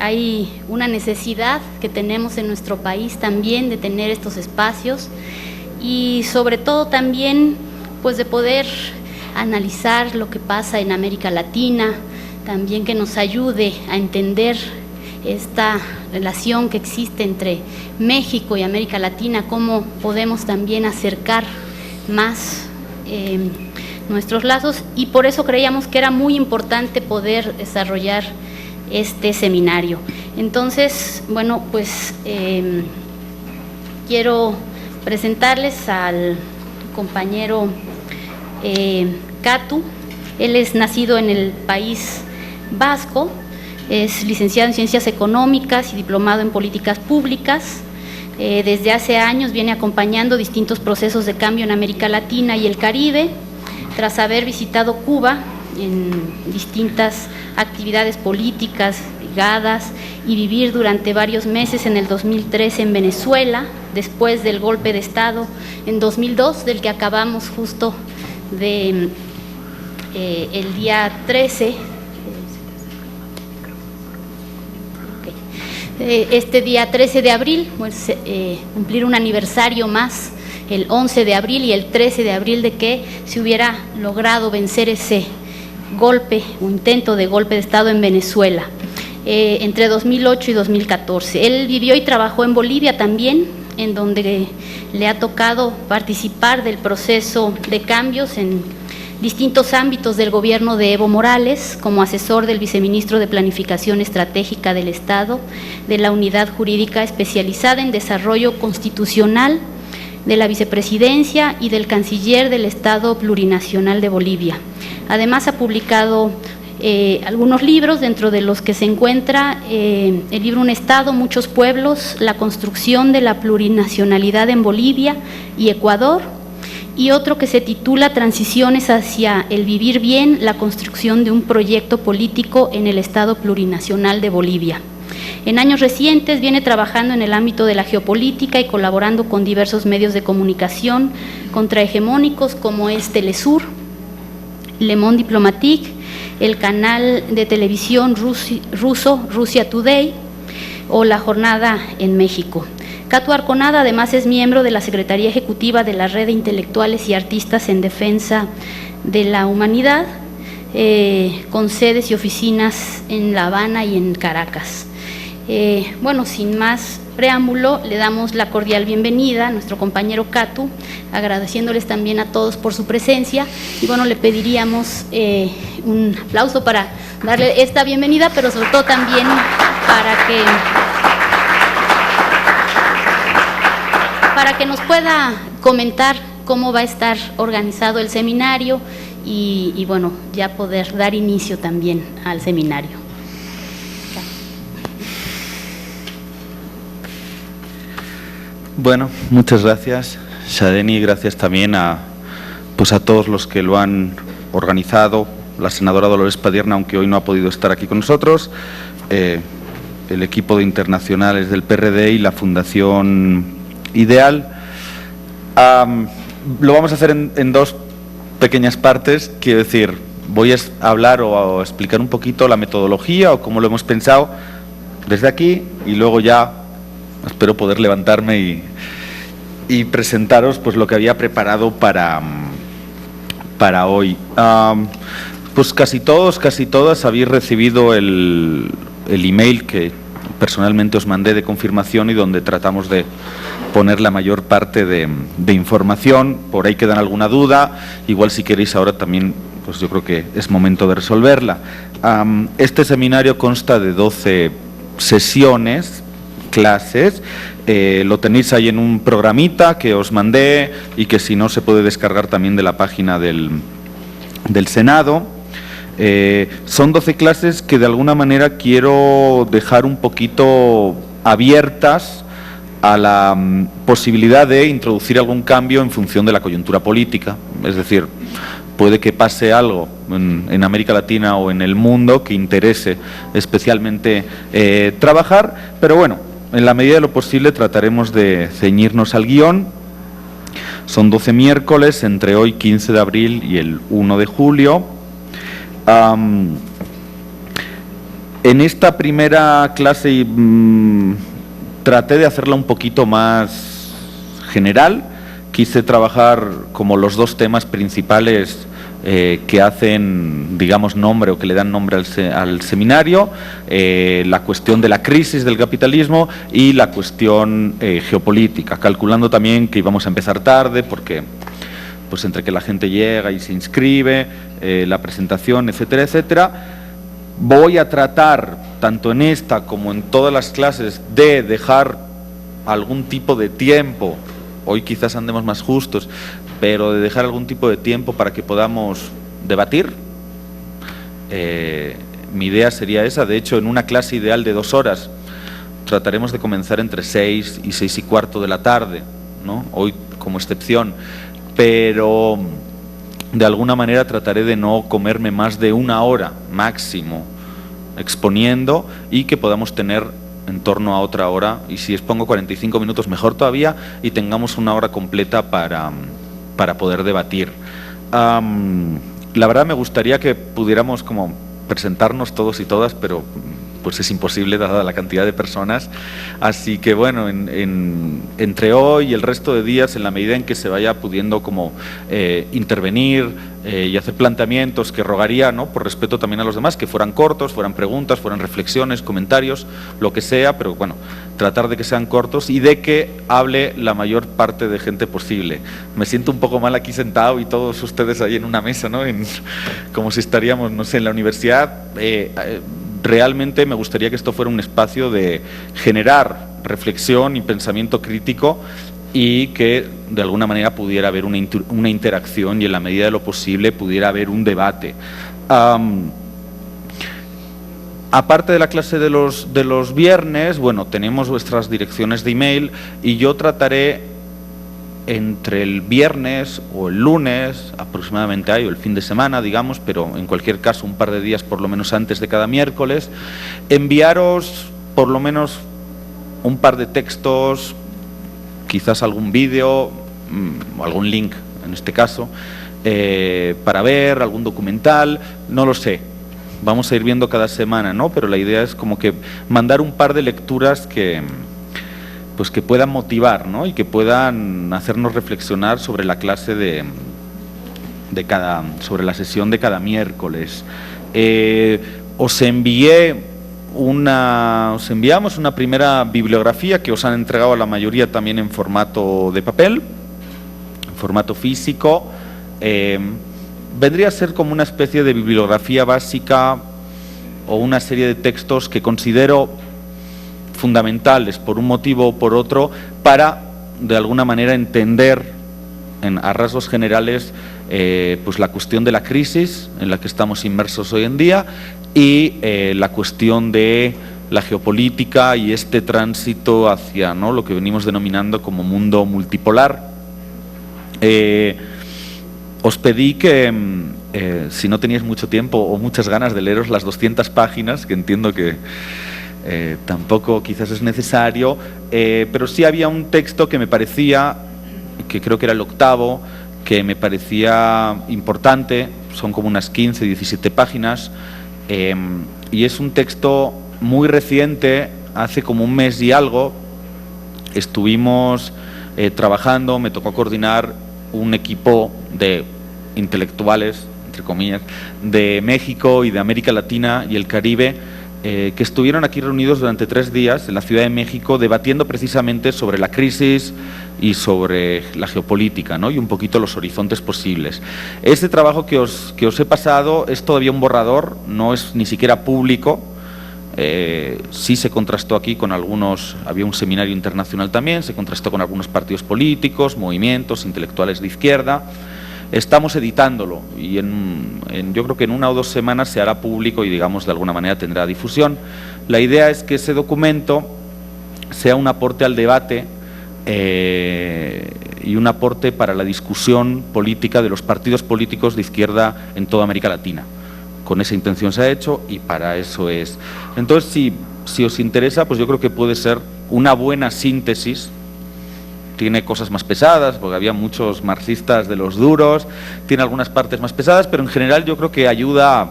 hay una necesidad que tenemos en nuestro país también de tener estos espacios y sobre todo también pues de poder analizar lo que pasa en América Latina, también que nos ayude a entender esta relación que existe entre México y América Latina, cómo podemos también acercar más nuestros lazos, y por eso creíamos que era muy importante poder desarrollar este seminario. Entonces, bueno, pues quiero presentarles al compañero Katu. Él es nacido en el País Vasco, es licenciado en Ciencias Económicas y diplomado en Políticas Públicas. Desde hace años viene acompañando distintos procesos de cambio en América Latina y el Caribe, tras haber visitado Cuba en distintas actividades políticas ligadas y vivir durante varios meses en el 2013 en Venezuela, después del golpe de Estado en 2002, del que acabamos justo de el día 13. Este día 13 de abril, pues, cumplir un aniversario más, el 11 de abril y el 13 de abril, de que se hubiera logrado vencer ese golpe o intento de golpe de Estado en Venezuela, entre 2008 y 2014. Él vivió y trabajó en Bolivia también, en donde le ha tocado participar del proceso de cambios en distintos ámbitos del gobierno de Evo Morales, como asesor del viceministro de Planificación Estratégica del Estado, de la Unidad Jurídica Especializada en Desarrollo Constitucional de la Vicepresidencia y del Canciller del Estado Plurinacional de Bolivia. Además, ha publicado algunos libros, dentro de los que se encuentra el libro Un Estado, Muchos Pueblos, la construcción de la plurinacionalidad en Bolivia y Ecuador, y otro que se titula Transiciones hacia el vivir bien, la construcción de un proyecto político en el Estado Plurinacional de Bolivia. En años recientes viene trabajando en el ámbito de la geopolítica y colaborando con diversos medios de comunicación contrahegemónicos como es Telesur, Le Monde Diplomatique, el canal de televisión ruso Russia Today o La Jornada en México. Katu Arconada además es miembro de la Secretaría Ejecutiva de la Red de Intelectuales y Artistas en Defensa de la Humanidad, con sedes y oficinas en La Habana y en Caracas. Bueno, sin más preámbulo, le damos la cordial bienvenida a nuestro compañero Katu, agradeciéndoles también a todos por su presencia, y bueno, le pediríamos un aplauso para darle esta bienvenida, pero sobre todo también para que nos pueda comentar cómo va a estar organizado el seminario y bueno, ya poder dar inicio también al seminario. Bueno, muchas gracias, Shadeni, gracias también a todos los que lo han organizado, la senadora Dolores Padierna, aunque hoy no ha podido estar aquí con nosotros, el equipo de internacionales del PRD y la Fundación Ideal. Lo vamos a hacer en dos pequeñas partes, quiero decir, voy a hablar o a explicar un poquito la metodología o cómo lo hemos pensado desde aquí, y luego ya espero poder levantarme y presentaros pues lo que había preparado para hoy. Pues casi todos, casi todas habéis recibido el email que personalmente os mandé de confirmación y donde tratamos de poner la mayor parte de información. Por ahí quedan alguna duda, igual si queréis ahora también, pues yo creo que es momento de resolverla. Este seminario consta de 12 sesiones, clases, lo tenéis ahí en un programita que os mandé y que si no se puede descargar también de la página del Senado. Son 12 clases que de alguna manera quiero dejar un poquito abiertas a la posibilidad de introducir algún cambio en función de la coyuntura política. Es decir, puede que pase algo en América Latina o en el mundo que interese especialmente trabajar, pero bueno, en la medida de lo posible trataremos de ceñirnos al guión. Son 12 miércoles entre hoy 15 de abril y el 1 de julio. En esta primera clase traté de hacerla un poquito más general. Quise trabajar como los dos temas principales que hacen, digamos, nombre o que le dan nombre al seminario, la cuestión de la crisis del capitalismo y la cuestión geopolítica, calculando también que íbamos a empezar tarde porque pues entre que la gente llega y se inscribe, la presentación, etcétera, etcétera. Voy a tratar, tanto en esta como en todas las clases, de dejar algún tipo de tiempo. Hoy quizás andemos más justos, pero de dejar algún tipo de tiempo para que podamos debatir. Mi idea sería esa. De hecho, en una clase ideal de 2 horas trataremos de comenzar entre 6 y 6 y cuarto de la tarde, ¿no? Hoy como excepción, pero de alguna manera trataré de no comerme más de 1 hora máximo exponiendo y que podamos tener en torno a otra hora, y si expongo 45 minutos mejor todavía, y tengamos 1 hora completa para poder debatir. La verdad me gustaría que pudiéramos como presentarnos todos y todas, pero pues es imposible dada la cantidad de personas, así que bueno, entre hoy y el resto de días, en la medida en que se vaya pudiendo como intervenir y hacer planteamientos, que rogaría, ¿no?, por respeto también a los demás, que fueran cortos, fueran preguntas, fueran reflexiones, comentarios, lo que sea, pero bueno, tratar de que sean cortos y de que hable la mayor parte de gente posible. Me siento un poco mal aquí sentado y todos ustedes ahí en una mesa, ¿no?, como si estaríamos, no sé, en la universidad. Realmente me gustaría que esto fuera un espacio de generar reflexión y pensamiento crítico y que de alguna manera pudiera haber una interacción y en la medida de lo posible pudiera haber un debate. Aparte de la clase de los viernes, bueno, tenemos vuestras direcciones de email y yo trataré entre el viernes o el lunes, aproximadamente ahí, o el fin de semana, digamos, pero en cualquier caso un par de días por lo menos antes de cada miércoles, enviaros por lo menos un par de textos, quizás algún vídeo, o algún link en este caso, para ver, algún documental, no lo sé. Vamos a ir viendo cada semana, ¿no? Pero la idea es como que mandar un par de lecturas que puedan motivar, ¿no?, y que puedan hacernos reflexionar sobre la clase sobre la sesión de cada miércoles. Os enviamos una primera bibliografía que os han entregado a la mayoría también en formato de papel, en formato físico. Vendría a ser como una especie de bibliografía básica o una serie de textos que considero fundamentales por un motivo o por otro para de alguna manera entender a rasgos generales pues la cuestión de la crisis en la que estamos inmersos hoy en día y la cuestión de la geopolítica y este tránsito hacia, ¿no?, lo que venimos denominando como mundo multipolar. Os pedí que si no teníais mucho tiempo o muchas ganas de leeros las 200 páginas, que entiendo que tampoco quizás es necesario, pero sí había un texto que me parecía, que creo que era el 8º, que me parecía importante, son como unas 15, 17 páginas, y es un texto muy reciente, hace como un mes y algo, estuvimos trabajando, me tocó coordinar un equipo de intelectuales, entre comillas, de México y de América Latina y el Caribe, que estuvieron aquí reunidos durante 3 días en la Ciudad de México debatiendo precisamente sobre la crisis y sobre la geopolítica, ¿no?, y un poquito los horizontes posibles. Este trabajo que os he pasado es todavía un borrador, no es ni siquiera público. Sí se contrastó aquí con algunos, había un seminario internacional también, se contrastó con algunos partidos políticos, movimientos, intelectuales de izquierda. Estamos editándolo y yo creo que en 1 o 2 semanas se hará público y, digamos, de alguna manera tendrá difusión. La idea es que ese documento sea un aporte al debate y un aporte para la discusión política de los partidos políticos de izquierda en toda América Latina. Con esa intención se ha hecho y para eso es. Entonces, si os interesa, pues yo creo que puede ser una buena síntesis. Tiene cosas más pesadas, porque había muchos marxistas de los duros, tiene algunas partes más pesadas, pero en general yo creo que ayuda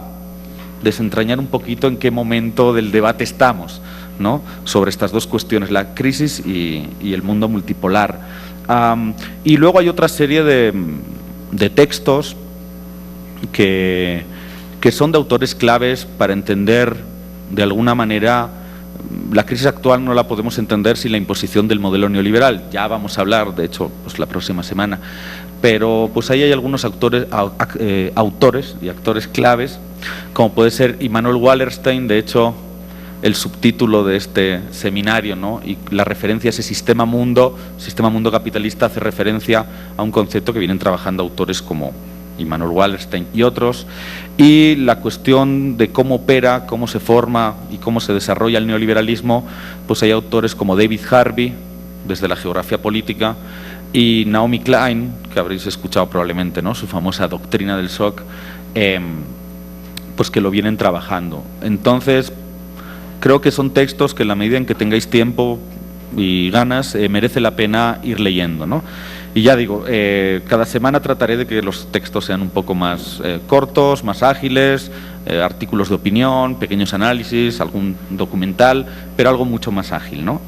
desentrañar un poquito en qué momento del debate estamos, ¿no?, sobre estas dos cuestiones, la crisis y el mundo multipolar. Y luego hay otra serie de textos que son de autores claves para entender, de alguna manera, la crisis actual no la podemos entender sin la imposición del modelo neoliberal. Ya vamos a hablar, de hecho, pues la próxima semana. Pero pues ahí hay algunos autores y actores claves, como puede ser Immanuel Wallerstein. De hecho, el subtítulo de este seminario, ¿no?, y la referencia a ese sistema mundo capitalista, hace referencia a un concepto que vienen trabajando autores como Immanuel Wallerstein y otros, y la cuestión de cómo opera, cómo se forma y cómo se desarrolla el neoliberalismo, pues hay autores como David Harvey, desde la geografía política, y Naomi Klein, que habréis escuchado probablemente, ¿no?, su famosa doctrina del shock, pues que lo vienen trabajando. Entonces, creo que son textos que en la medida en que tengáis tiempo y ganas, merece la pena ir leyendo, ¿no? Y ya digo, cada semana trataré de que los textos sean un poco más cortos, más ágiles, artículos de opinión, pequeños análisis, algún documental, pero algo mucho más ágil, ¿no?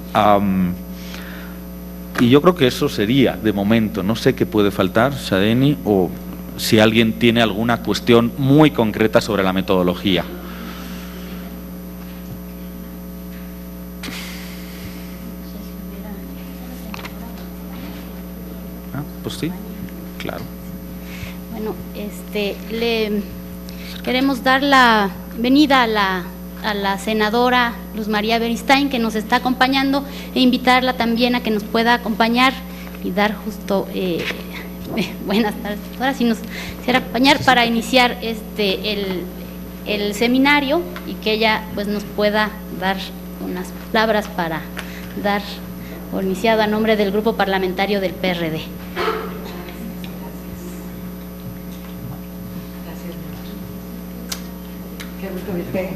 Y yo creo que eso sería, de momento. No sé qué puede faltar, Shadeni, o si alguien tiene alguna cuestión muy concreta sobre la metodología. Pues sí, claro. Bueno, le queremos dar la bienvenida a la senadora Luz María Beristain, que nos está acompañando, e invitarla también a que nos pueda acompañar y dar justo buenas tardes. Ahora sí nos quisiera acompañar para iniciar el seminario, y que ella pues nos pueda dar unas palabras para dar por iniciado a nombre del grupo parlamentario del PRD. Qué gusto verte.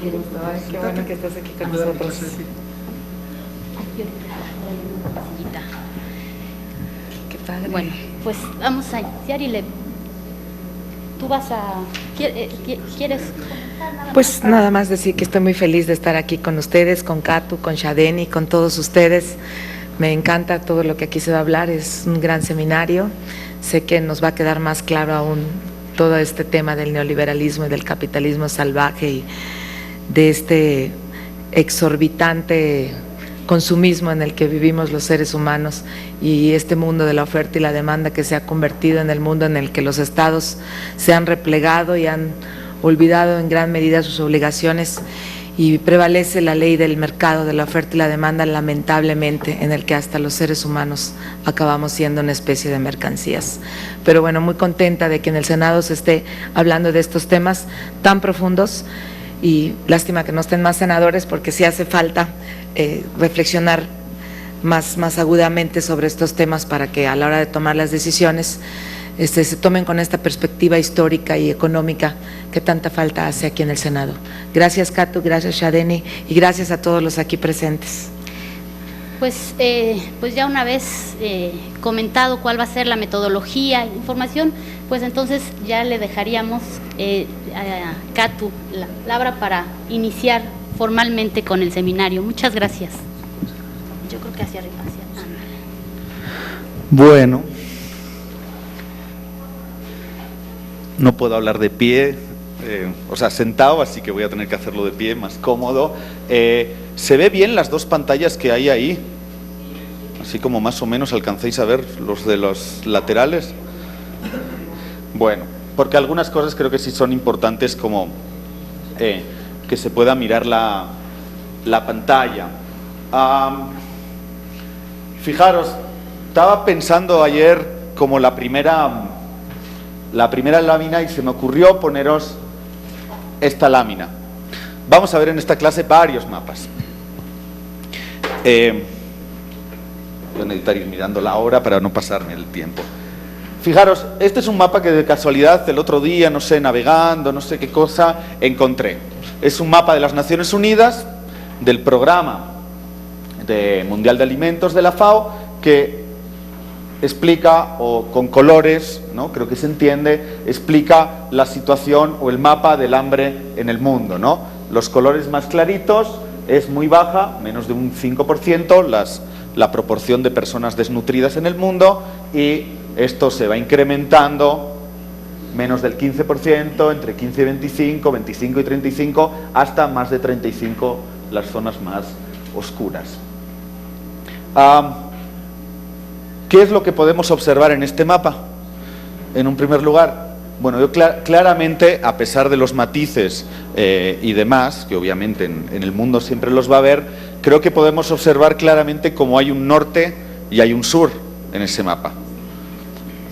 Qué gusto, qué bueno que estás aquí con nosotros. Qué padre. Bueno, pues vamos a iniciar tú vas a... ¿Quieres comentar nada más? Pues nada más decir que estoy muy feliz de estar aquí con ustedes, con Katu, con Shadeni, con todos ustedes. Me encanta todo lo que aquí se va a hablar, es un gran seminario. Sé que nos va a quedar más claro aún todo este tema del neoliberalismo y del capitalismo salvaje y de este exorbitante consumismo en el que vivimos los seres humanos, y este mundo de la oferta y la demanda que se ha convertido en el mundo en el que los estados se han replegado y han olvidado en gran medida sus obligaciones, y prevalece la ley del mercado, de la oferta y la demanda, lamentablemente, en el que hasta los seres humanos acabamos siendo una especie de mercancías. Pero bueno, muy contenta de que en el Senado se esté hablando de estos temas tan profundos, y lástima que no estén más senadores, porque sí hace falta reflexionar más agudamente sobre estos temas, para que a la hora de tomar las decisiones se tomen con esta perspectiva histórica y económica que tanta falta hace aquí en el Senado. Gracias, Katu, gracias, Shadeni, y gracias a todos los aquí presentes. Pues ya una vez comentado cuál va a ser la metodología e información, pues entonces ya le dejaríamos a Katu la palabra para iniciar formalmente con el seminario. Muchas gracias. Yo creo que hacia arriba, Bueno, no puedo hablar de pie, sentado, así que voy a tener que hacerlo de pie, más cómodo. ¿Se ve bien las dos pantallas que hay ahí? Así como más o menos alcancéis a ver los de los laterales. Bueno, porque algunas cosas creo que sí son importantes, como que se pueda mirar la pantalla. Fijaros, estaba pensando ayer como la primera lámina, y se me ocurrió poneros esta lámina. Vamos a ver en esta clase varios mapas. Voy a necesitar ir mirando la hora para no pasarme el tiempo. Fijaros, este es un mapa que de casualidad el otro día, no sé, navegando, no sé qué cosa, encontré. Es un mapa de las Naciones Unidas, del Programa Mundial de Alimentos de la FAO, que explica, o con colores, ¿no? Creo que se entiende, explica la situación o el mapa del hambre en el mundo, ¿no? Los colores más claritos es muy baja, menos de un 5%, la proporción de personas desnutridas en el mundo, y esto se va incrementando, menos del 15%, entre 15 y 25, 25 y 35, hasta más de 35 las zonas más oscuras. ¿Qué es lo que podemos observar en este mapa? En un primer lugar, bueno, yo claramente, a pesar de los matices y demás, que obviamente en el mundo siempre los va a haber, creo que podemos observar claramente cómo hay un norte y hay un sur en ese mapa.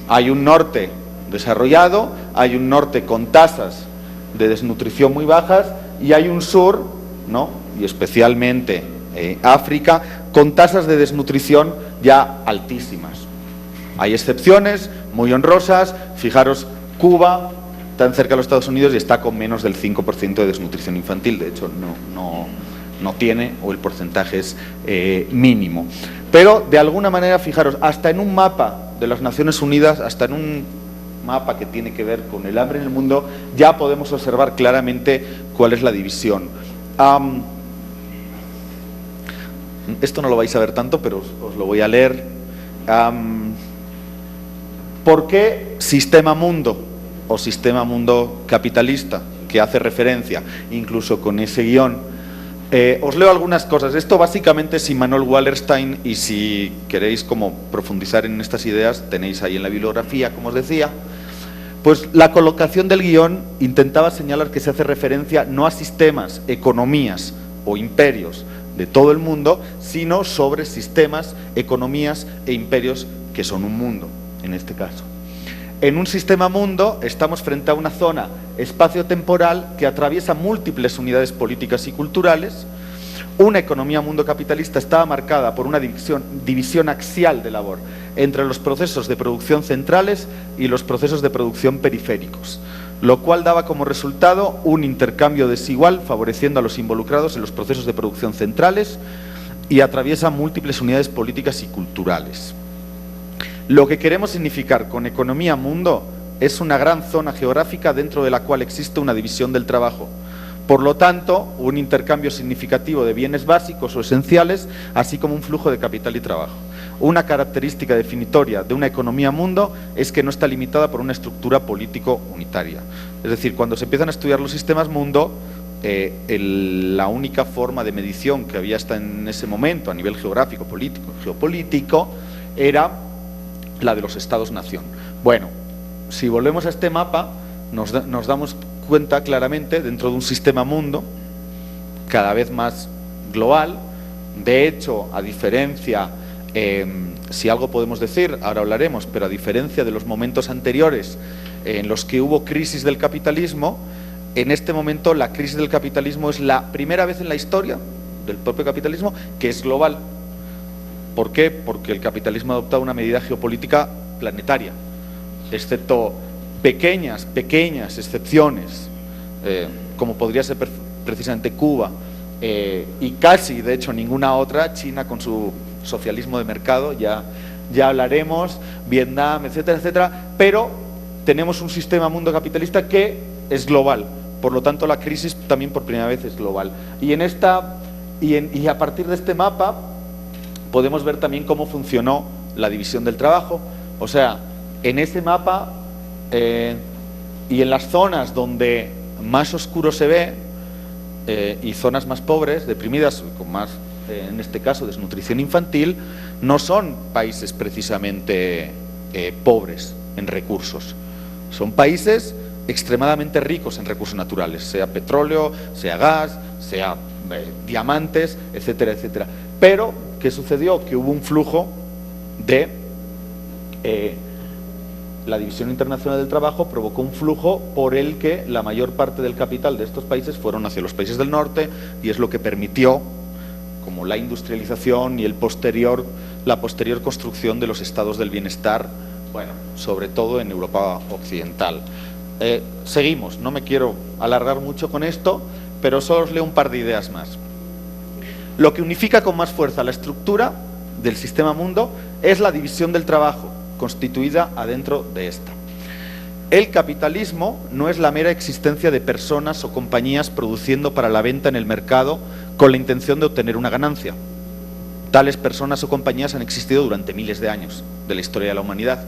Hay un norte desarrollado, hay un norte con tasas de desnutrición muy bajas, y hay un sur, ¿no? Y especialmente África, con tasas de desnutrición ya altísimas. Hay excepciones muy honrosas. Fijaros, Cuba, tan cerca de los Estados Unidos, y está con menos del 5% de desnutrición infantil. De hecho, no tiene, o el porcentaje es mínimo. Pero, de alguna manera, fijaros, hasta en un mapa de las Naciones Unidas, hasta en un mapa que tiene que ver con el hambre en el mundo, ya podemos observar claramente cuál es la división. Esto no lo vais a ver tanto, pero os lo voy a leer. ¿Por qué sistema mundo o sistema mundo capitalista? Que hace referencia, incluso con ese guión. Os leo algunas cosas. Esto básicamente es Immanuel Wallerstein, y si queréis como profundizar en estas ideas, tenéis ahí en la bibliografía, como os decía. Pues la colocación del guión intentaba señalar que se hace referencia no a sistemas, economías o imperios de todo el mundo, sino sobre sistemas, economías e imperios que son un mundo, en este caso. En un sistema mundo estamos frente a una zona espacio-temporal que atraviesa múltiples unidades políticas y culturales. Una economía mundo capitalista estaba marcada por una división axial de labor entre los procesos de producción centrales y los procesos de producción periféricos, lo cual daba como resultado un intercambio desigual, favoreciendo a los involucrados en los procesos de producción centrales, y atraviesa múltiples unidades políticas y culturales. Lo que queremos significar con economía mundo es una gran zona geográfica dentro de la cual existe una división del trabajo. Por lo tanto, un intercambio significativo de bienes básicos o esenciales, así como un flujo de capital y trabajo. Una característica definitoria de una economía mundo es que no está limitada por una estructura político unitaria. Es decir, cuando se empiezan a estudiar los sistemas mundo, la única forma de medición que había hasta en ese momento a nivel geográfico, político, geopolítico, era la de los estados-nación. Bueno, si volvemos a este mapa, nos damos cuenta claramente, dentro de un sistema mundo cada vez más global. De hecho, a diferencia, si algo podemos decir, ahora hablaremos, pero a diferencia de los momentos anteriores en los que hubo crisis del capitalismo, en este momento la crisis del capitalismo es la primera vez en la historia del propio capitalismo que es global. ¿Por qué? Porque el capitalismo ha adoptado una medida geopolítica planetaria, excepto pequeñas excepciones, como podría ser precisamente Cuba, y casi, de hecho, ninguna otra. China con su socialismo de mercado, ya hablaremos, Vietnam, etcétera, etcétera, pero tenemos un sistema mundo capitalista que es global, por lo tanto la crisis también por primera vez es global. Y a partir de este mapa podemos ver también cómo funcionó la división del trabajo. O sea, en ese mapa y en las zonas donde más oscuro se ve, y zonas más pobres, deprimidas, con más, en este caso, desnutrición infantil, no son países precisamente pobres en recursos. Son países extremadamente ricos en recursos naturales, sea petróleo, sea gas, sea diamantes, etcétera, etcétera. Pero, ¿qué sucedió? Que hubo un flujo de la División Internacional del Trabajo, provocó un flujo por el que la mayor parte del capital de estos países fueron hacia los países del norte, y es lo que permitió, como la industrialización y la posterior construcción de los estados del bienestar, bueno, sobre todo en Europa occidental. Seguimos, no me quiero alargar mucho con esto, pero solo os leo un par de ideas más. Lo que unifica con más fuerza la estructura del sistema mundo es la división del trabajo. constituida adentro de esta. El capitalismo no es la mera existencia de personas o compañías produciendo para la venta en el mercado con la intención de obtener una ganancia. Tales personas o compañías han existido durante miles de años de la historia de la humanidad.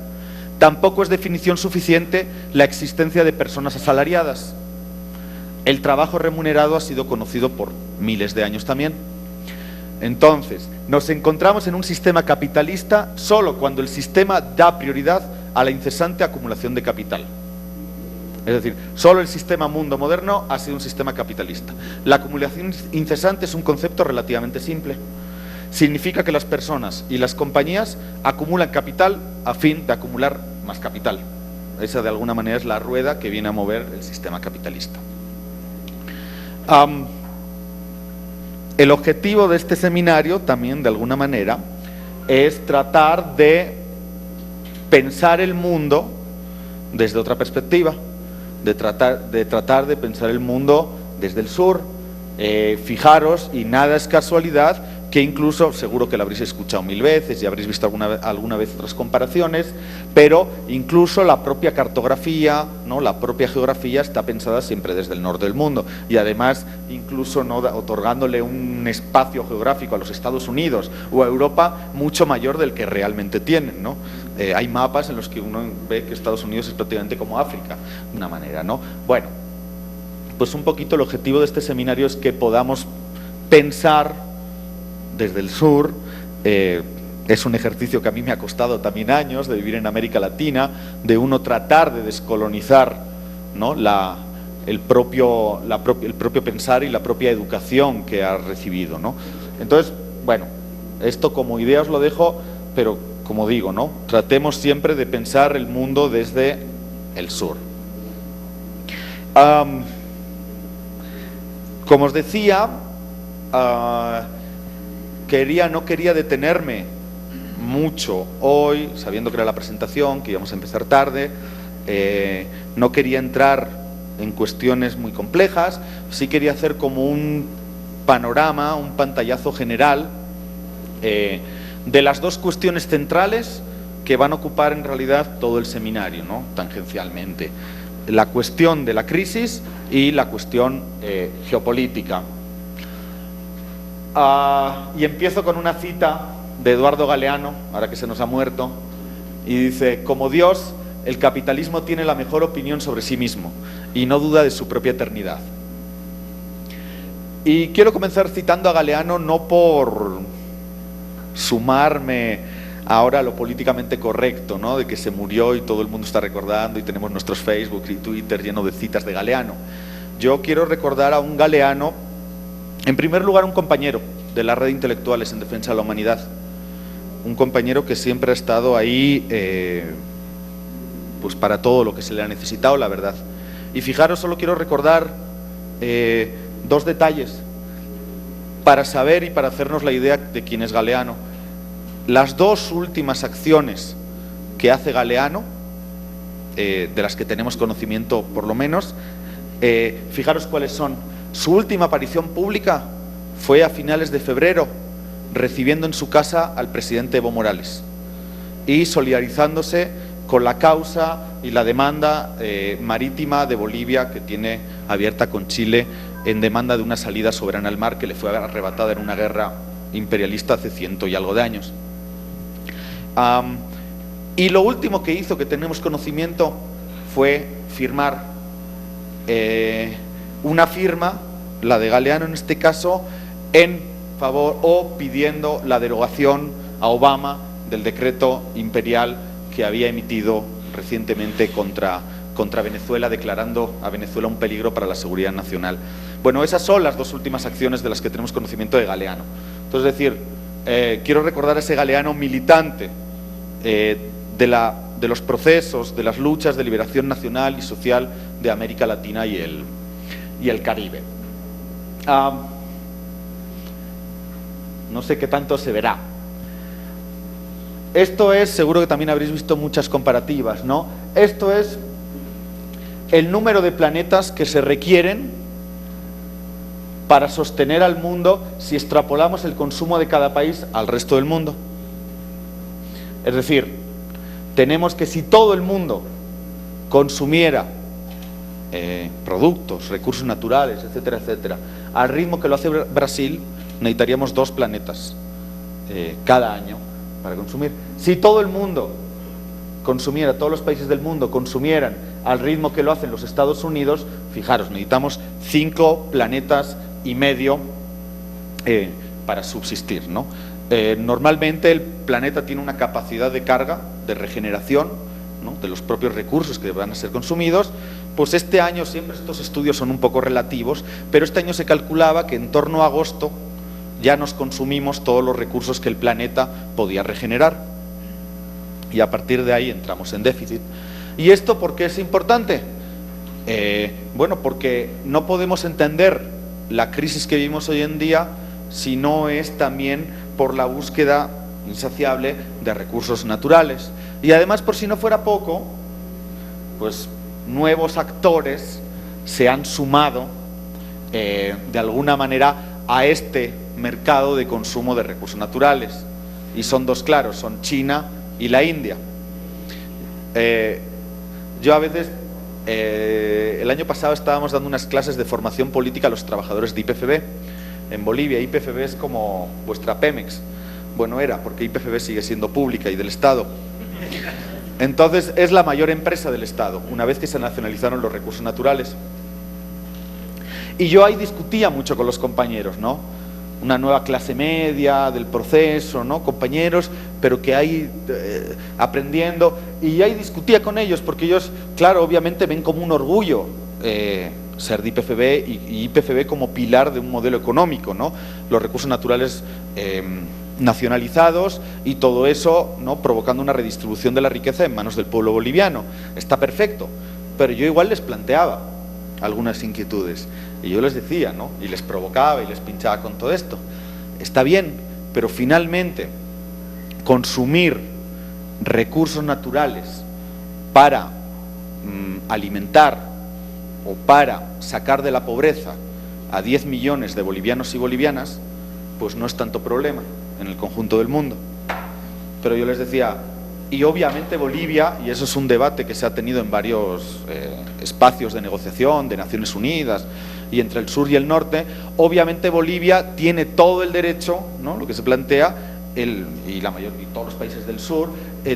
Tampoco es definición suficiente la existencia de personas asalariadas. El trabajo remunerado ha sido conocido por miles de años también. Entonces, nos encontramos en un sistema capitalista solo cuando el sistema da prioridad a la incesante acumulación de capital. Es decir, solo el sistema mundo moderno ha sido un sistema capitalista. La acumulación incesante es un concepto relativamente simple. Significa que las personas y las compañías acumulan capital a fin de acumular más capital. Esa de alguna manera es la rueda que viene a mover el sistema capitalista. El objetivo de este seminario también de alguna manera es tratar de pensar el mundo desde otra perspectiva, de tratar de pensar el mundo desde el sur. Fijaros, y nada es casualidad, que incluso, seguro que lo habréis escuchado 1000 veces y habréis visto alguna vez otras comparaciones, pero incluso la propia cartografía, ¿no?, la propia geografía está pensada siempre desde el norte del mundo, y además incluso, ¿no?, otorgándole un espacio geográfico a los Estados Unidos o a Europa mucho mayor del que realmente tienen, ¿no? Hay mapas en los que uno ve que Estados Unidos es prácticamente como África, de una manera, ¿no? Bueno, pues un poquito el objetivo de este seminario es que podamos pensar desde el sur. Es un ejercicio que a mí me ha costado también años, de vivir en América Latina, de uno tratar de descolonizar, ¿no?, el propio pensar y la propia educación que ha recibido, ¿no? Entonces, bueno, esto como idea os lo dejo, pero como digo, ¿no?, tratemos siempre de pensar el mundo desde el sur. Como os decía, no quería detenerme mucho hoy, sabiendo que era la presentación, que íbamos a empezar tarde. No quería entrar en cuestiones muy complejas, sí quería hacer como un panorama, un pantallazo general de las dos cuestiones centrales que van a ocupar en realidad todo el seminario, ¿no?, tangencialmente. La cuestión de la crisis y la cuestión geopolítica. Y empiezo con una cita de Eduardo Galeano, ahora que se nos ha muerto, y dice: como Dios, el capitalismo tiene la mejor opinión sobre sí mismo y no duda de su propia eternidad. Y quiero comenzar citando a Galeano no por sumarme ahora a lo políticamente correcto, ¿no?, de que se murió y todo el mundo está recordando y tenemos nuestros Facebook y Twitter llenos de citas de Galeano. Yo quiero recordar a un Galeano, en primer lugar, un compañero de la red de intelectuales en defensa de la humanidad, un compañero que siempre ha estado ahí pues para todo lo que se le ha necesitado, la verdad. Y fijaros, solo quiero recordar dos detalles para saber y para hacernos la idea de quién es Galeano. Las dos últimas acciones que hace Galeano, de las que tenemos conocimiento por lo menos, fijaros cuáles son. Su última aparición pública fue a finales de febrero, recibiendo en su casa al presidente Evo Morales y solidarizándose con la causa y la demanda marítima de Bolivia que tiene abierta con Chile en demanda de una salida soberana al mar que le fue arrebatada en una guerra imperialista hace 100 y algo de años. Y lo último que hizo, que tenemos conocimiento, fue firmar una firma, la de Galeano en este caso, en favor o pidiendo la derogación a Obama del decreto imperial que había emitido recientemente contra Venezuela, declarando a Venezuela un peligro para la seguridad nacional. Bueno, esas son las dos últimas acciones de las que tenemos conocimiento de Galeano. Entonces, es decir, quiero recordar a ese Galeano militante de los procesos, de las luchas de liberación nacional y social de América Latina y el Caribe. No sé qué tanto se verá. Esto es, seguro que también habréis visto muchas comparativas, ¿no? Esto es el número de planetas que se requieren para sostener al mundo si extrapolamos el consumo de cada país al resto del mundo. Es decir, tenemos que si todo el mundo consumiera productos, recursos naturales, etcétera, etcétera, al ritmo que lo hace Brasil, necesitaríamos 2 planetas cada año para consumir. Si todo el mundo consumiera, todos los países del mundo consumieran al ritmo que lo hacen los Estados Unidos, fijaros, necesitamos 5 planetas y medio para subsistir, ¿no? Normalmente el planeta tiene una capacidad de carga, de regeneración, ¿no?, de los propios recursos que van a ser consumidos. Pues este año, siempre estos estudios son un poco relativos, pero este año se calculaba que en torno a agosto ya nos consumimos todos los recursos que el planeta podía regenerar. Y a partir de ahí entramos en déficit. ¿Y esto por qué es importante? Bueno, porque no podemos entender la crisis que vivimos hoy en día si no es también por la búsqueda insaciable de recursos naturales. Y además, por si no fuera poco, pues nuevos actores se han sumado de alguna manera a este mercado de consumo de recursos naturales. Y son 2 claros, son China y la India. Yo a veces, el año pasado estábamos dando unas clases de formación política a los trabajadores de YPFB en Bolivia. YPFB es como vuestra Pemex. Bueno, era, porque YPFB sigue siendo pública y del Estado. Entonces es la mayor empresa del Estado, una vez que se nacionalizaron los recursos naturales. Y yo ahí discutía mucho con los compañeros, ¿no? Una nueva clase media del proceso, ¿no? Compañeros, pero que hay aprendiendo. Y ahí discutía con ellos, porque ellos, claro, obviamente ven como un orgullo ser de YPFB y YPFB como pilar de un modelo económico, ¿no? Los recursos naturales nacionalizados y todo eso, ¿no?, provocando una redistribución de la riqueza en manos del pueblo boliviano. Está perfecto, pero yo igual les planteaba algunas inquietudes y yo les decía, ¿no?, y les provocaba y les pinchaba con todo esto. Está bien, pero finalmente consumir recursos naturales para alimentar o para sacar de la pobreza a 10 millones de bolivianos y bolivianas, pues no es tanto problema en el conjunto del mundo. Pero yo les decía, y obviamente Bolivia, y eso es un debate que se ha tenido en varios espacios de negociación de Naciones Unidas y entre el sur y el norte, obviamente Bolivia tiene todo el derecho, ¿no?, lo que se plantea, y todos los países del sur,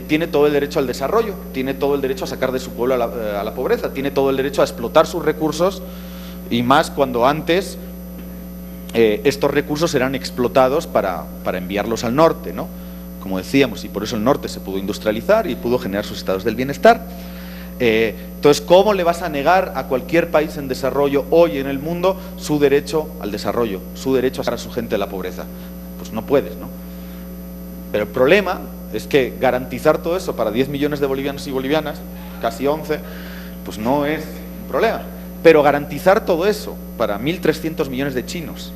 tiene todo el derecho al desarrollo, tiene todo el derecho a sacar de su pueblo a la pobreza, tiene todo el derecho a explotar sus recursos, y más cuando antes estos recursos eran explotados para enviarlos al norte, ¿no?, como decíamos, y por eso el norte se pudo industrializar y pudo generar sus estados del bienestar. Entonces, ¿cómo le vas a negar a cualquier país en desarrollo hoy en el mundo su derecho al desarrollo, su derecho a sacar a su gente de la pobreza? Pues no puedes, ¿no? Pero el problema es que garantizar todo eso para 10 millones de bolivianos y bolivianas, casi 11, pues no es un problema. Pero garantizar todo eso para 1.300 millones de chinos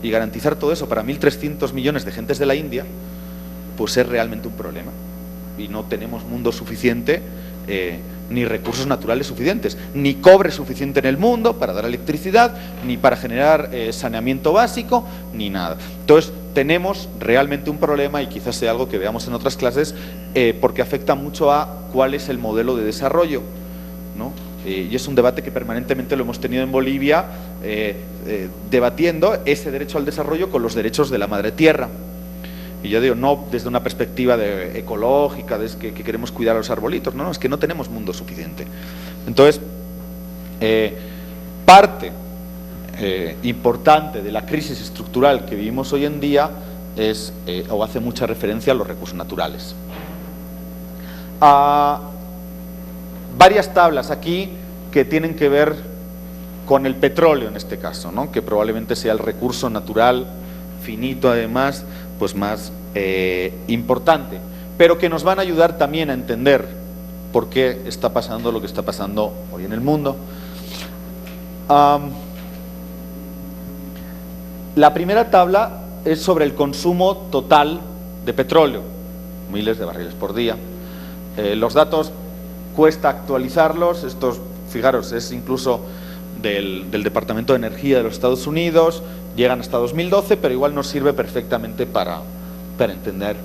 y garantizar todo eso para 1.300 millones de gentes de la India, pues es realmente un problema. Y no tenemos mundo suficiente, ni recursos naturales suficientes, ni cobre suficiente en el mundo para dar electricidad, ni para generar saneamiento básico, ni nada. Entonces, tenemos realmente un problema, y quizás sea algo que veamos en otras clases, porque afecta mucho a cuál es el modelo de desarrollo, ¿no? Y es un debate que permanentemente lo hemos tenido en Bolivia, debatiendo ese derecho al desarrollo con los derechos de la madre tierra. Y yo digo, no desde una perspectiva ecológica, que queremos cuidar a los arbolitos, no, es que no tenemos mundo suficiente. Entonces, parte importante de la crisis estructural que vivimos hoy en día es, o hace mucha referencia a los recursos naturales. Varias tablas aquí que tienen que ver con el petróleo en este caso, ¿no?, que probablemente sea el recurso natural finito, además, pues más importante, pero que nos van a ayudar también a entender por qué está pasando lo que está pasando hoy en el mundo. La primera tabla es sobre el consumo total de petróleo, miles de barriles por día. Los datos cuesta actualizarlos, estos, fijaros, es incluso del Departamento de Energía de los Estados Unidos, llegan hasta 2012, pero igual nos sirve perfectamente para entender.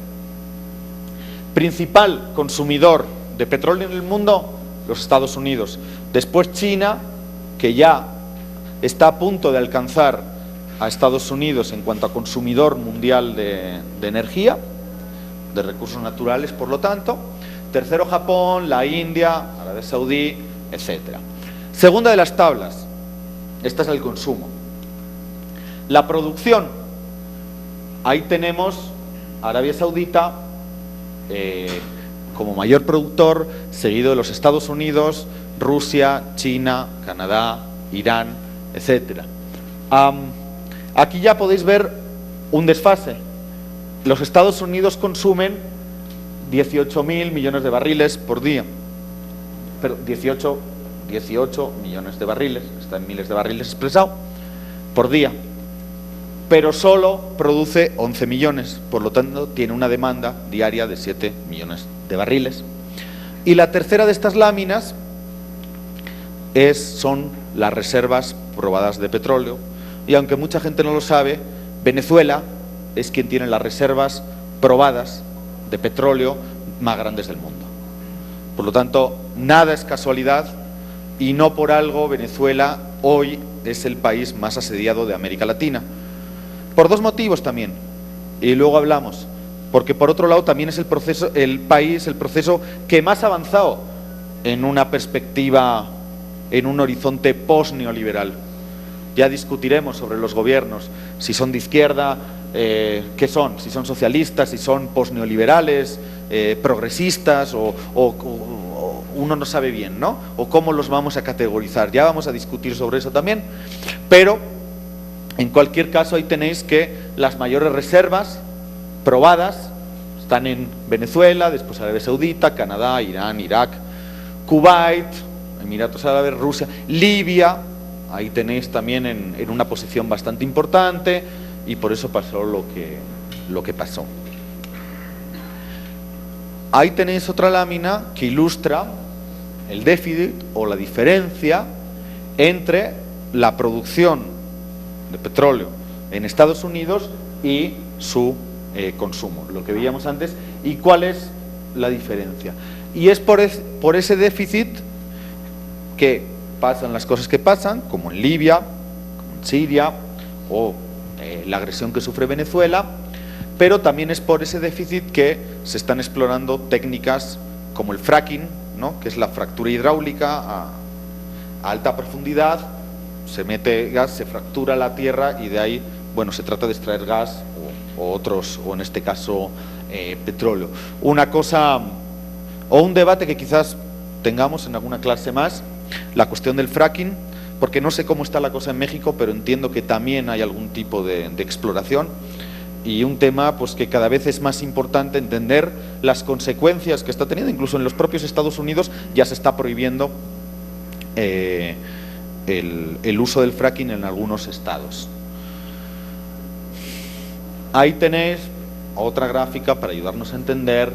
Principal consumidor de petróleo en el mundo, los Estados Unidos. Después China, que ya está a punto de alcanzar a Estados Unidos en cuanto a consumidor mundial de energía, de recursos naturales, por lo tanto. Tercero Japón, la India, Arabia Saudí, etc. Segunda de las tablas, esta es el consumo. La producción, ahí tenemos Arabia Saudita como mayor productor, seguido de los Estados Unidos, Rusia, China, Canadá, Irán, etc. Aquí ya podéis ver un desfase. Los Estados Unidos consumen 18.000 millones de barriles por día. Pero 18 millones de barriles, está en miles de barriles expresado, por día. Pero solo produce 11 millones, por lo tanto tiene una demanda diaria de 7 millones de barriles. Y la tercera de estas láminas son las reservas probadas de petróleo. Y aunque mucha gente no lo sabe, Venezuela es quien tiene las reservas probadas de petróleo más grandes del mundo. Por lo tanto, nada es casualidad y no por algo Venezuela hoy es el país más asediado de América Latina. Por dos motivos también, y luego hablamos. Porque por otro lado también es el proceso que más ha avanzado en una perspectiva, en un horizonte post-neoliberal. Ya discutiremos sobre los gobiernos, si son de izquierda, qué son, si son socialistas, si son post-neoliberales, progresistas, o uno no sabe bien, ¿no? O cómo los vamos a categorizar. Ya vamos a discutir sobre eso también, pero en cualquier caso ahí tenéis que las mayores reservas probadas están en Venezuela, después Arabia Saudita, Canadá, Irán, Irak, Kuwait, Emiratos Árabes, Rusia, Libia. Ahí tenéis también en una posición bastante importante y por eso pasó lo que pasó. Ahí tenéis otra lámina que ilustra el déficit o la diferencia entre la producción de petróleo en Estados Unidos y su consumo, lo que veíamos antes, y cuál es la diferencia. Y es por ese déficit que pasan las cosas que pasan, como en Libia, como en Siria, o la agresión que sufre Venezuela, pero también es por ese déficit que se están explorando técnicas como el fracking, ¿no? Que es la fractura hidráulica a alta profundidad, se mete gas, se fractura la tierra y de ahí, bueno, se trata de extraer gas o en este caso petróleo. Una cosa o un debate que quizás tengamos en alguna clase más, la cuestión del fracking, porque no sé cómo está la cosa en México, pero entiendo que también hay algún tipo de exploración, y un tema pues que cada vez es más importante entender las consecuencias que está teniendo. Incluso en los propios Estados Unidos ya se está prohibiendo el uso del fracking en algunos estados. Ahí tenéis otra gráfica para ayudarnos a entender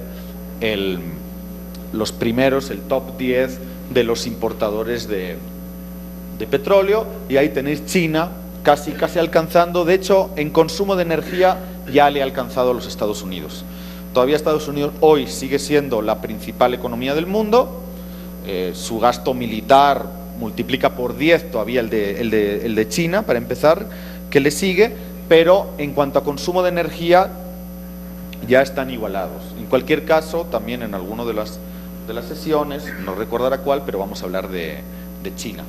los primeros, el top 10 de los importadores de petróleo, y ahí tenéis China casi alcanzando, de hecho en consumo de energía ya le ha alcanzado a los Estados Unidos. Todavía Estados Unidos hoy sigue siendo la principal economía del mundo, su gasto militar multiplica por 10 todavía el de China, para empezar, que le sigue, pero en cuanto a consumo de energía ya están igualados. En cualquier caso, también en alguno de las sesiones, no recordará cuál, pero vamos a hablar de China.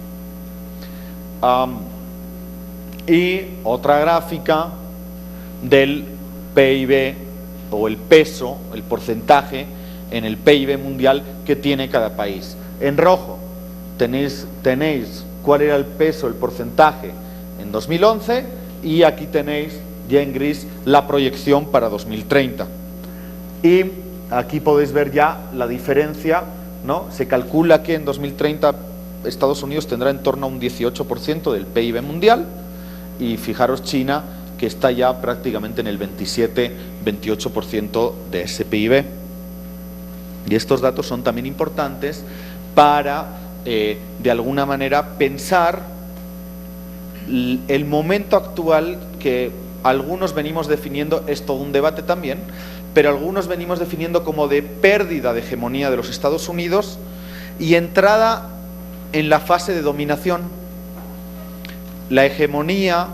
Y otra gráfica del PIB o el peso, el porcentaje en el PIB mundial que tiene cada país. En rojo tenéis cuál era el peso, el porcentaje en 2011, y aquí tenéis ya en gris la proyección para 2030. Y aquí podéis ver ya la diferencia, ¿no? Se calcula que en 2030 Estados Unidos tendrá en torno a un 18% del PIB mundial, y fijaros China, que está ya prácticamente en el 27-28% de ese PIB. Y estos datos son también importantes para, de alguna manera, pensar el momento actual, que algunos venimos definiendo, es todo un debate también, pero algunos venimos definiendo como de pérdida de hegemonía de los Estados Unidos y entrada en la fase de dominación. La hegemonía,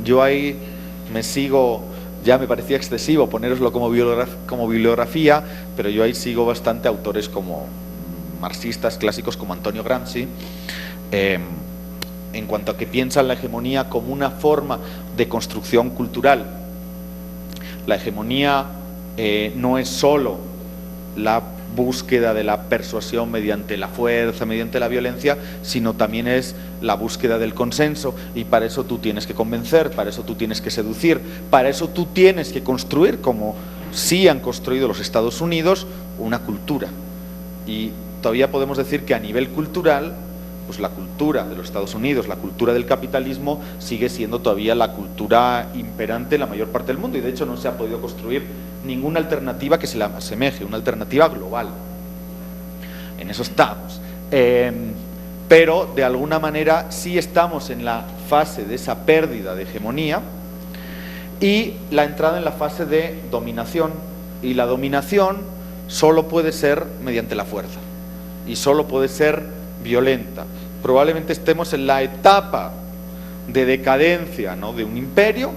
yo ahí me sigo, ya me parecía excesivo ponéroslo como bibliografía, pero yo ahí sigo bastante autores como marxistas clásicos como Antonio Gramsci, en cuanto a que piensan la hegemonía como una forma de construcción cultural. La hegemonía no es solo la búsqueda de la persuasión mediante la fuerza, mediante la violencia, sino también es la búsqueda del consenso, y para eso tú tienes que convencer, para eso tú tienes que seducir, para eso tú tienes que construir, como sí han construido los Estados Unidos, una cultura. Y todavía podemos decir que a nivel cultural, pues la cultura de los Estados Unidos, la cultura del capitalismo, sigue siendo todavía la cultura imperante en la mayor parte del mundo, y de hecho no se ha podido construir ninguna alternativa que se le asemeje, una alternativa global. En eso estamos. Pero de alguna manera sí estamos en la fase de esa pérdida de hegemonía y la entrada en la fase de dominación. Y la dominación solo puede ser mediante la fuerza y solo puede ser violenta. Probablemente estemos en la etapa de decadencia, ¿no?, de un imperio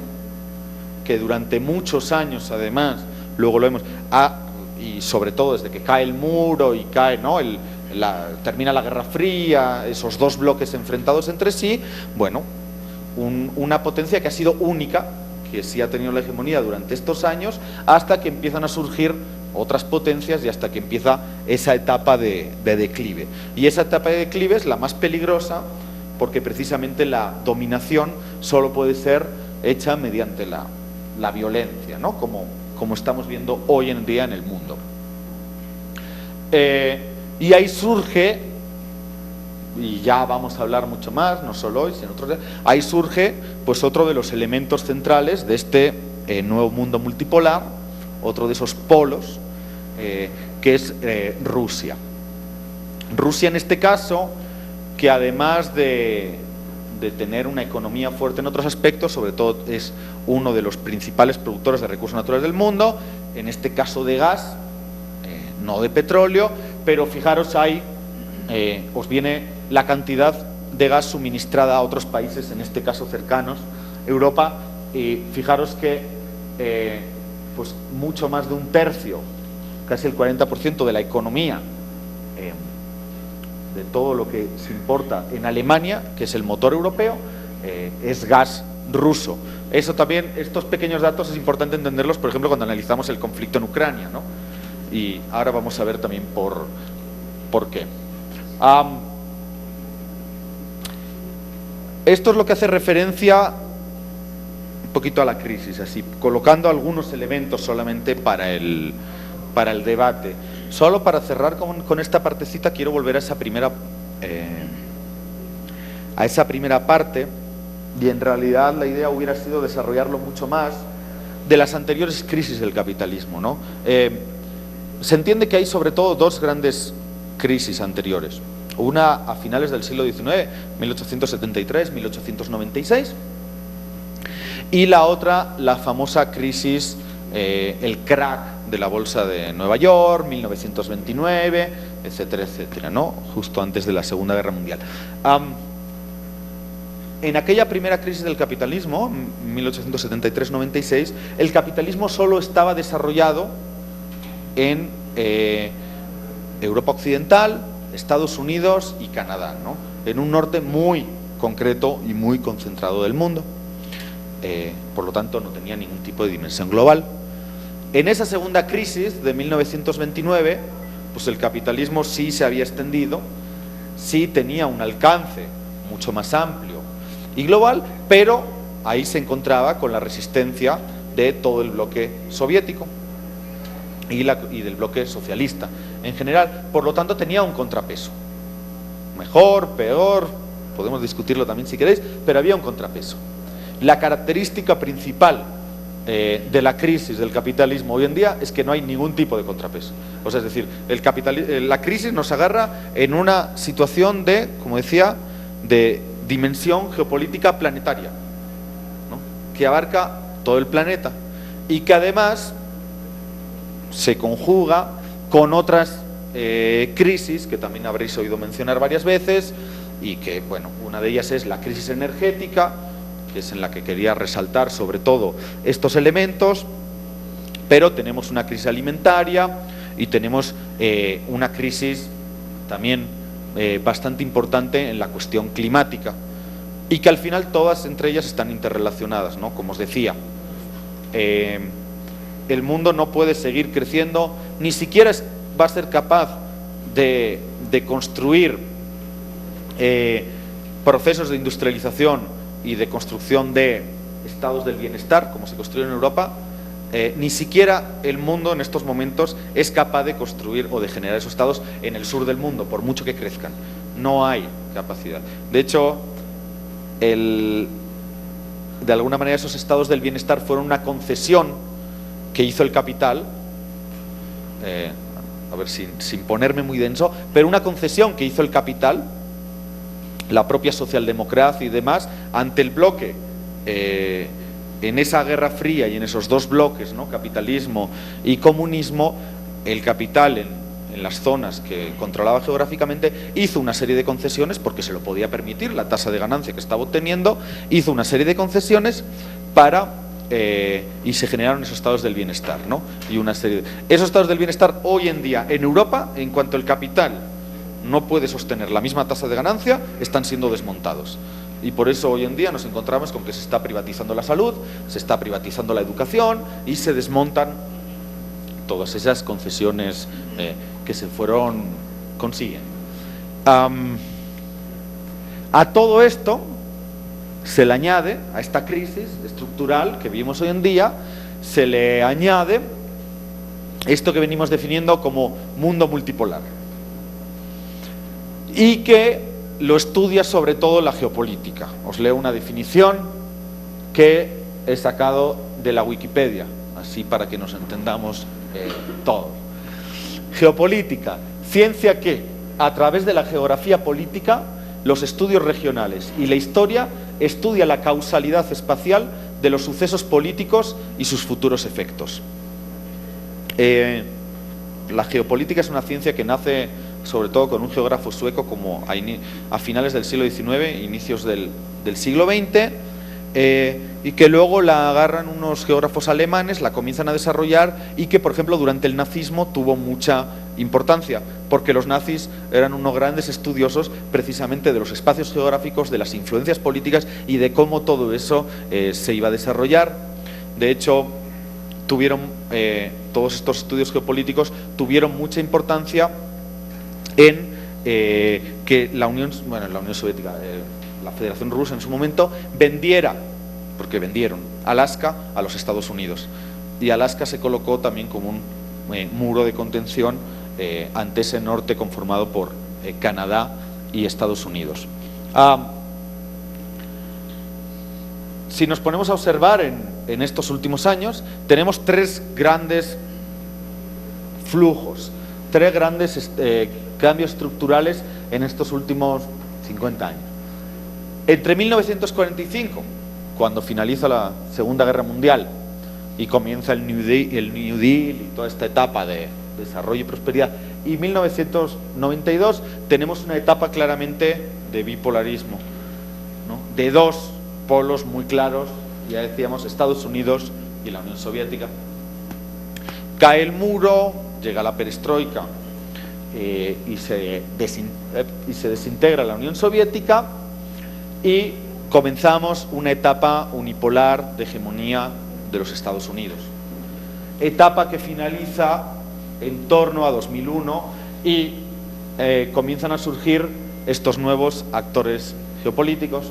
que durante muchos años, además, luego lo vemos, y sobre todo desde que cae el muro y cae, ¿no?, termina la Guerra Fría, esos dos bloques enfrentados entre sí, bueno, una potencia que ha sido única, que sí ha tenido la hegemonía durante estos años, hasta que empiezan a surgir otras potencias y hasta que empieza esa etapa de declive. Y esa etapa de declive es la más peligrosa porque precisamente la dominación solo puede ser hecha mediante la violencia, ¿no?, como estamos viendo hoy en día en el mundo. Y ahí surge, y ya vamos a hablar mucho más, no solo hoy, sino otros días, ahí surge pues otro de los elementos centrales de este nuevo mundo multipolar, otro de esos polos, que es Rusia. Rusia en este caso, que además de tener una economía fuerte en otros aspectos, sobre todo es uno de los principales productores de recursos naturales del mundo, en este caso de gas, no de petróleo, pero fijaros ahí, os viene la cantidad de gas suministrada a otros países, en este caso cercanos, Europa, y fijaros que pues mucho más de un tercio, casi el 40% de la economía de todo lo que se importa en Alemania, que es el motor europeo, es gas ruso. Eso también, estos pequeños datos es importante entenderlos, por ejemplo, cuando analizamos el conflicto en Ucrania, ¿no? Y ahora vamos a ver también por qué. Esto es lo que hace referencia un poquito a la crisis, así, colocando algunos elementos solamente para el debate. Solo para cerrar con esta partecita, quiero volver a esa primera parte, y en realidad la idea hubiera sido desarrollarlo mucho más de las anteriores crisis del capitalismo, ¿no? Se entiende que hay sobre todo dos grandes crisis anteriores. Una a finales del siglo XIX, 1873-1896, y la otra, la famosa crisis, el crack de la bolsa de Nueva York, 1929, etcétera, etcétera, ¿no?, justo antes de la Segunda Guerra Mundial. En aquella primera crisis del capitalismo, 1873-96, el capitalismo solo estaba desarrollado en Europa Occidental, Estados Unidos y Canadá, ¿no?, en un norte muy concreto y muy concentrado del mundo. Por lo tanto, no tenía ningún tipo de dimensión global. En esa segunda crisis de 1929, pues el capitalismo sí se había extendido, sí tenía un alcance mucho más amplio y global, pero ahí se encontraba con la resistencia de todo el bloque soviético y del bloque socialista en general. Por lo tanto, tenía un contrapeso. Mejor, peor, podemos discutirlo también si queréis, pero había un contrapeso. La característica principal de la crisis del capitalismo hoy en día es que no hay ningún tipo de contrapeso. O sea, es decir, la crisis nos agarra en una situación de, como decía, de dimensión geopolítica planetaria, ¿no?, que abarca todo el planeta y que además se conjuga con otras crisis que también habréis oído mencionar varias veces y que, bueno, una de ellas es la crisis energética, que es en la que quería resaltar sobre todo estos elementos, pero tenemos una crisis alimentaria y tenemos una crisis también bastante importante en la cuestión climática y que al final todas entre ellas están interrelacionadas, ¿no? Como os decía, el mundo no puede seguir creciendo, ni siquiera va a ser capaz de construir procesos de industrialización y de construcción de estados del bienestar, como se construye en Europa. Ni siquiera el mundo en estos momentos es capaz de construir o de generar esos estados en el sur del mundo, por mucho que crezcan. No hay capacidad. De hecho, de alguna manera esos estados del bienestar fueron una concesión que hizo el capital, a ver, sin ponerme muy denso, pero una concesión que hizo el capital, la propia socialdemocracia y demás, ante el bloque, en esa guerra fría y en esos dos bloques, ¿no? Capitalismo y comunismo, el capital en las zonas que controlaba geográficamente hizo una serie de concesiones porque se lo podía permitir, la tasa de ganancia que estaba obteniendo, hizo una serie de concesiones para y se generaron esos estados del bienestar, ¿no? Y una serie esos estados del bienestar hoy en día en Europa, en cuanto el capital no puede sostener la misma tasa de ganancia, están siendo desmontados. Y por eso hoy en día nos encontramos con que se está privatizando la salud, se está privatizando la educación y se desmontan todas esas concesiones que se fueron consiguiendo. A todo esto se le añade, a esta crisis estructural que vivimos hoy en día, se le añade esto que venimos definiendo como mundo multipolar. Y que lo estudia sobre todo la geopolítica. Os leo una definición que he sacado de la Wikipedia, así para que nos entendamos todos. Geopolítica, ciencia que, a través de la geografía política, los estudios regionales y la historia, estudia la causalidad espacial de los sucesos políticos y sus futuros efectos. La geopolítica es una ciencia que nace sobre todo con un geógrafo sueco como a finales del siglo XIX, inicios del siglo XX, y que luego la agarran unos geógrafos alemanes, la comienzan a desarrollar y que, por ejemplo, durante el nazismo tuvo mucha importancia, porque los nazis eran unos grandes estudiosos precisamente de los espacios geográficos, de las influencias políticas y de cómo todo eso se iba a desarrollar. De hecho, todos estos estudios geopolíticos tuvieron mucha importancia en que la Unión Soviética, la Federación Rusa en su momento, porque vendieron Alaska a los Estados Unidos. Y Alaska se colocó también como un muro de contención ante ese norte conformado por Canadá y Estados Unidos. Si nos ponemos a observar en estos últimos años, tenemos tres grandes flujos, tres grandes cambios estructurales en estos últimos 50 años. Entre 1945, cuando finaliza la Segunda Guerra Mundial y comienza el New Deal y toda esta etapa de desarrollo y prosperidad, y 1992 tenemos una etapa claramente de bipolarismo, ¿no? De dos polos muy claros, ya decíamos, Estados Unidos y la Unión Soviética. Cae el muro, llega la perestroika y se desintegra la Unión Soviética y comenzamos una etapa unipolar de hegemonía de los Estados Unidos. Etapa que finaliza en torno a 2001 y comienzan a surgir estos nuevos actores geopolíticos.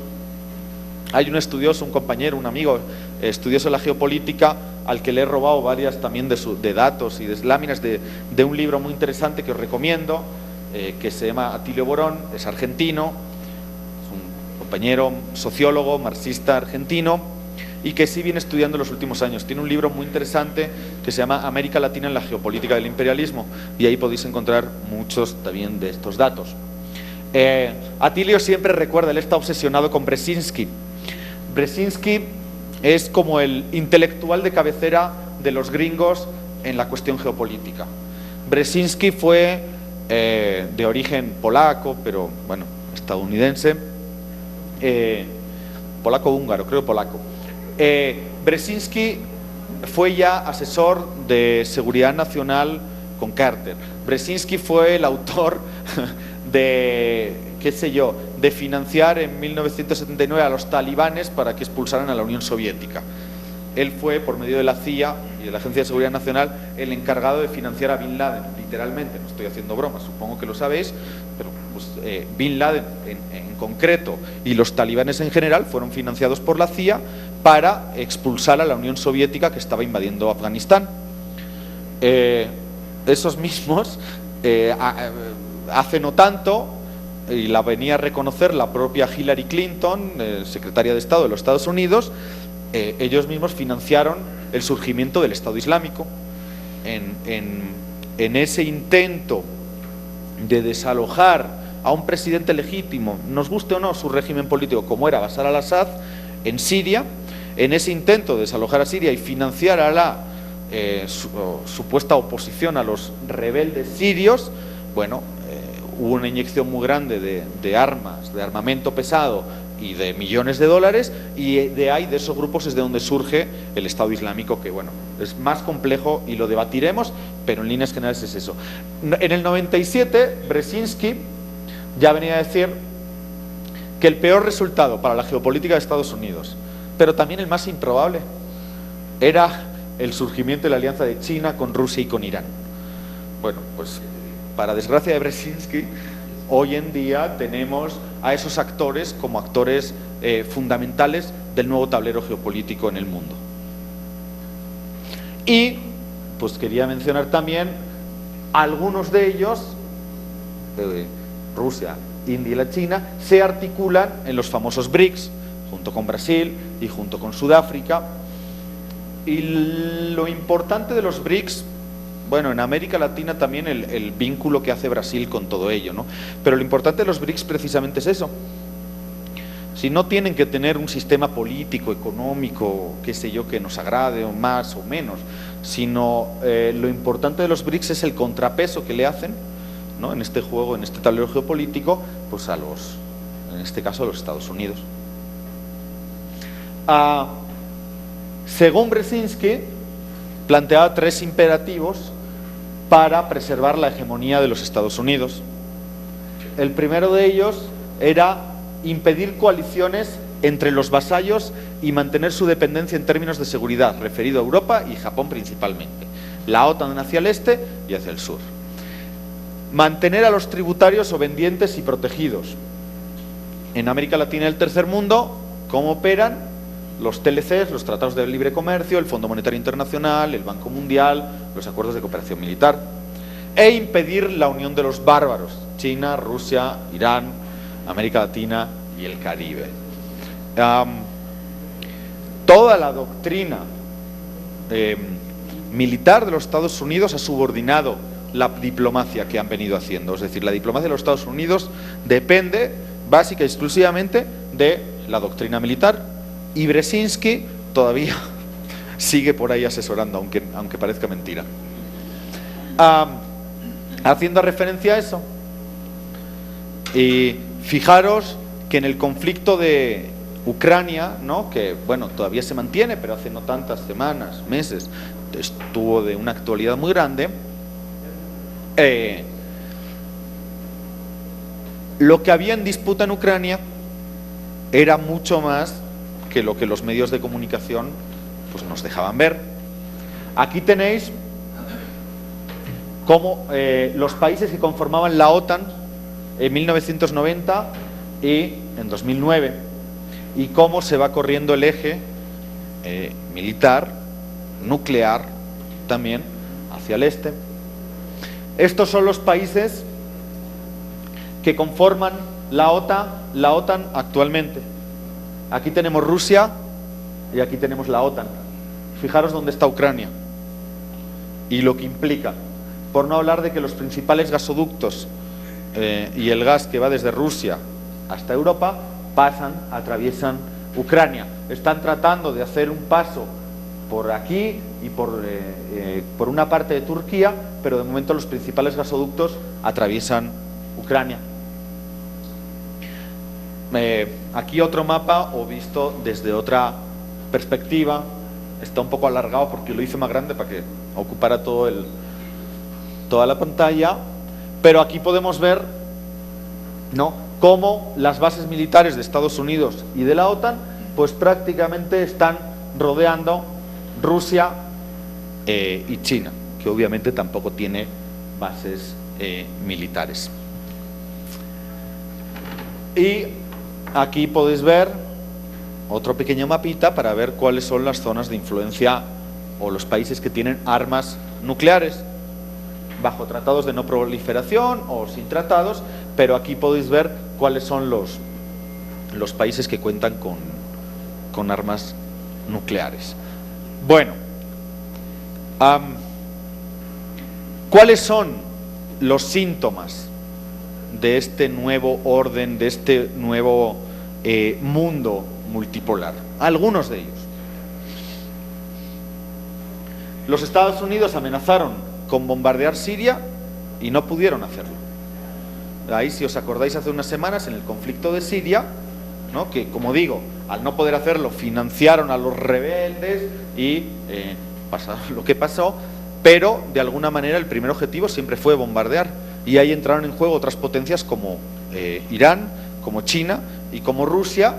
Hay un estudioso, un compañero, un amigo estudioso de la geopolítica al que le he robado varias también de datos y de láminas de un libro muy interesante que os recomiendo, que se llama Atilio Borón, es argentino, es un compañero sociólogo, marxista argentino, y que sí viene estudiando en los últimos años. Tiene un libro muy interesante que se llama América Latina en la geopolítica del imperialismo, y ahí podéis encontrar muchos también de estos datos. Atilio siempre recuerda, él está obsesionado con Brzezinski. Brzezinski es como el intelectual de cabecera de los gringos en la cuestión geopolítica. Brzezinski fue de origen polaco, pero bueno, estadounidense, polaco-húngaro, creo polaco. Brzezinski fue ya asesor de seguridad nacional con Carter. Brzezinski fue el autor de, qué sé yo, de financiar en 1979 a los talibanes para que expulsaran a la Unión Soviética. Él fue, por medio de la CIA y de la Agencia de Seguridad Nacional, el encargado de financiar a Bin Laden, literalmente. No estoy haciendo bromas, supongo que lo sabéis, pero pues, Bin Laden en concreto y los talibanes en general fueron financiados por la CIA para expulsar a la Unión Soviética que estaba invadiendo Afganistán. Esos mismos, hace no tanto, y la venía a reconocer la propia Hillary Clinton, secretaria de Estado de los Estados Unidos, ellos mismos financiaron el surgimiento del Estado Islámico. En ese intento de desalojar a un presidente legítimo, nos guste o no su régimen político, como era Bashar al-Assad en Siria, en ese intento de desalojar a Siria y financiar a la supuesta oposición a los rebeldes sirios, bueno, hubo una inyección muy grande de armas, de armamento pesado y de millones de dólares, y de ahí, de esos grupos, es de donde surge el Estado Islámico, que bueno, es más complejo y lo debatiremos, pero en líneas generales es eso. En el 97, Brzezinski ya venía a decir que el peor resultado para la geopolítica de Estados Unidos, pero también el más improbable, era el surgimiento de la alianza de China con Rusia y con Irán. Bueno, pues para desgracia de Brzezinski, hoy en día tenemos a esos actores como actores fundamentales del nuevo tablero geopolítico en el mundo. Y pues quería mencionar también algunos de ellos, Rusia, India y la China, se articulan en los famosos BRICS, junto con Brasil y junto con Sudáfrica. Y lo importante de los BRICS, bueno, en América Latina también el vínculo que hace Brasil con todo ello, ¿no? Pero lo importante de los BRICS precisamente es eso. Si no tienen que tener un sistema político, económico, qué sé yo, que nos agrade o más o menos, sino lo importante de los BRICS es el contrapeso que le hacen, ¿no?, en este juego, en este tablero geopolítico, pues a los, en este caso, a los Estados Unidos. Según Brzezinski, planteaba 3 imperativos para preservar la hegemonía de los Estados Unidos. El primero de ellos era impedir coaliciones entre los vasallos y mantener su dependencia en términos de seguridad, referido a Europa y Japón principalmente, la OTAN hacia el este y hacia el sur. Mantener a los tributarios obedientes y protegidos. En América Latina y el Tercer Mundo, ¿cómo operan? Los TLCs, los Tratados de Libre Comercio, el Fondo Monetario Internacional, el Banco Mundial, los acuerdos de cooperación militar. E impedir la unión de los bárbaros, China, Rusia, Irán, América Latina y el Caribe. Toda la doctrina militar de los Estados Unidos ha subordinado la diplomacia que han venido haciendo. Es decir, la diplomacia de los Estados Unidos depende básica y exclusivamente de la doctrina militar. Y Brzezinski todavía sigue por ahí asesorando, aunque parezca mentira. Haciendo referencia a eso, y fijaros que en el conflicto de Ucrania, ¿no?, que bueno, todavía se mantiene, pero hace no tantas semanas, meses, estuvo de una actualidad muy grande, lo que había en disputa en Ucrania era mucho más que lo que los medios de comunicación pues nos dejaban ver. Aquí tenéis cómo los países que conformaban la OTAN en 1990 y en 2009, y cómo se va corriendo el eje militar, nuclear también, hacia el este. Estos son los países que conforman la OTAN actualmente. Aquí tenemos Rusia y aquí tenemos la OTAN. Fijaros dónde está Ucrania y lo que implica. Por no hablar de que los principales gasoductos y el gas que va desde Rusia hasta Europa atraviesan Ucrania. Están tratando de hacer un paso por aquí y por una parte de Turquía, pero de momento los principales gasoductos atraviesan Ucrania. Aquí otro mapa, o visto desde otra perspectiva, está un poco alargado porque lo hice más grande para que ocupara toda la pantalla, pero aquí podemos ver, ¿no?, cómo las bases militares de Estados Unidos y de la OTAN pues prácticamente están rodeando Rusia y China, que obviamente tampoco tiene bases militares. Y aquí podéis ver otro pequeño mapita para ver cuáles son las zonas de influencia o los países que tienen armas nucleares, bajo tratados de no proliferación o sin tratados, pero aquí podéis ver cuáles son los países que cuentan con armas nucleares. Bueno, ¿cuáles son los síntomas de este nuevo orden, de este nuevo mundo multipolar? Algunos de ellos. Los Estados Unidos amenazaron con bombardear Siria y no pudieron hacerlo. Ahí, si os acordáis, hace unas semanas en el conflicto de Siria, ¿no?, que, como digo, al no poder hacerlo financiaron a los rebeldes y pasó lo que pasó, pero de alguna manera el primer objetivo siempre fue bombardear, y ahí entraron en juego otras potencias como Irán, como China y como Rusia,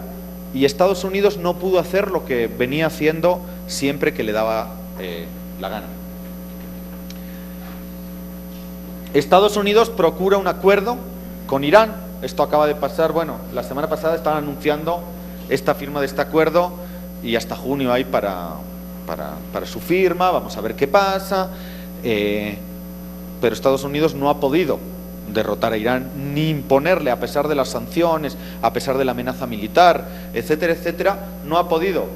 y Estados Unidos no pudo hacer lo que venía haciendo siempre que le daba la gana. Estados Unidos procura un acuerdo con Irán. Esto acaba de pasar, bueno, la semana pasada estaban anunciando esta firma de este acuerdo, y hasta junio hay para su firma. Vamos a ver qué pasa, pero Estados Unidos no ha podido derrotar a Irán ni imponerle, a pesar de las sanciones, a pesar de la amenaza militar, etcétera, etcétera, no ha podido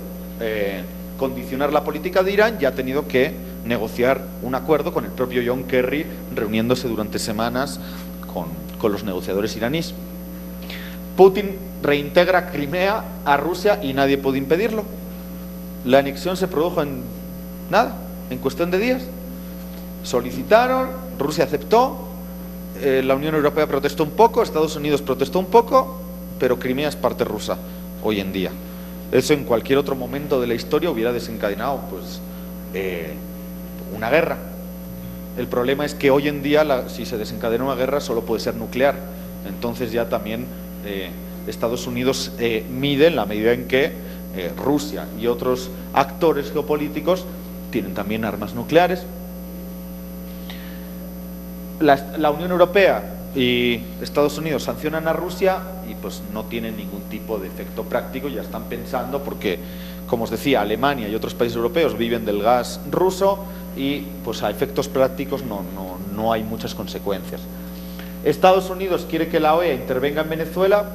condicionar la política de Irán, y ha tenido que negociar un acuerdo con el propio John Kerry, reuniéndose durante semanas con los negociadores iraníes. Putin reintegra Crimea a Rusia y nadie puede impedirlo. La anexión se produjo en nada, en cuestión de días. Solicitaron, Rusia aceptó, la Unión Europea protestó un poco, Estados Unidos protestó un poco, pero Crimea es parte rusa hoy en día. Eso en cualquier otro momento de la historia hubiera desencadenado pues una guerra. El problema es que hoy en día si se desencadena una guerra solo puede ser nuclear. Entonces ya también Estados Unidos mide en la medida en que Rusia y otros actores geopolíticos tienen también armas nucleares. La Unión Europea y Estados Unidos sancionan a Rusia y pues no tienen ningún tipo de efecto práctico. Ya están pensando, porque, como os decía, Alemania y otros países europeos viven del gas ruso, y pues a efectos prácticos no hay muchas consecuencias. Estados Unidos quiere que la OEA intervenga en Venezuela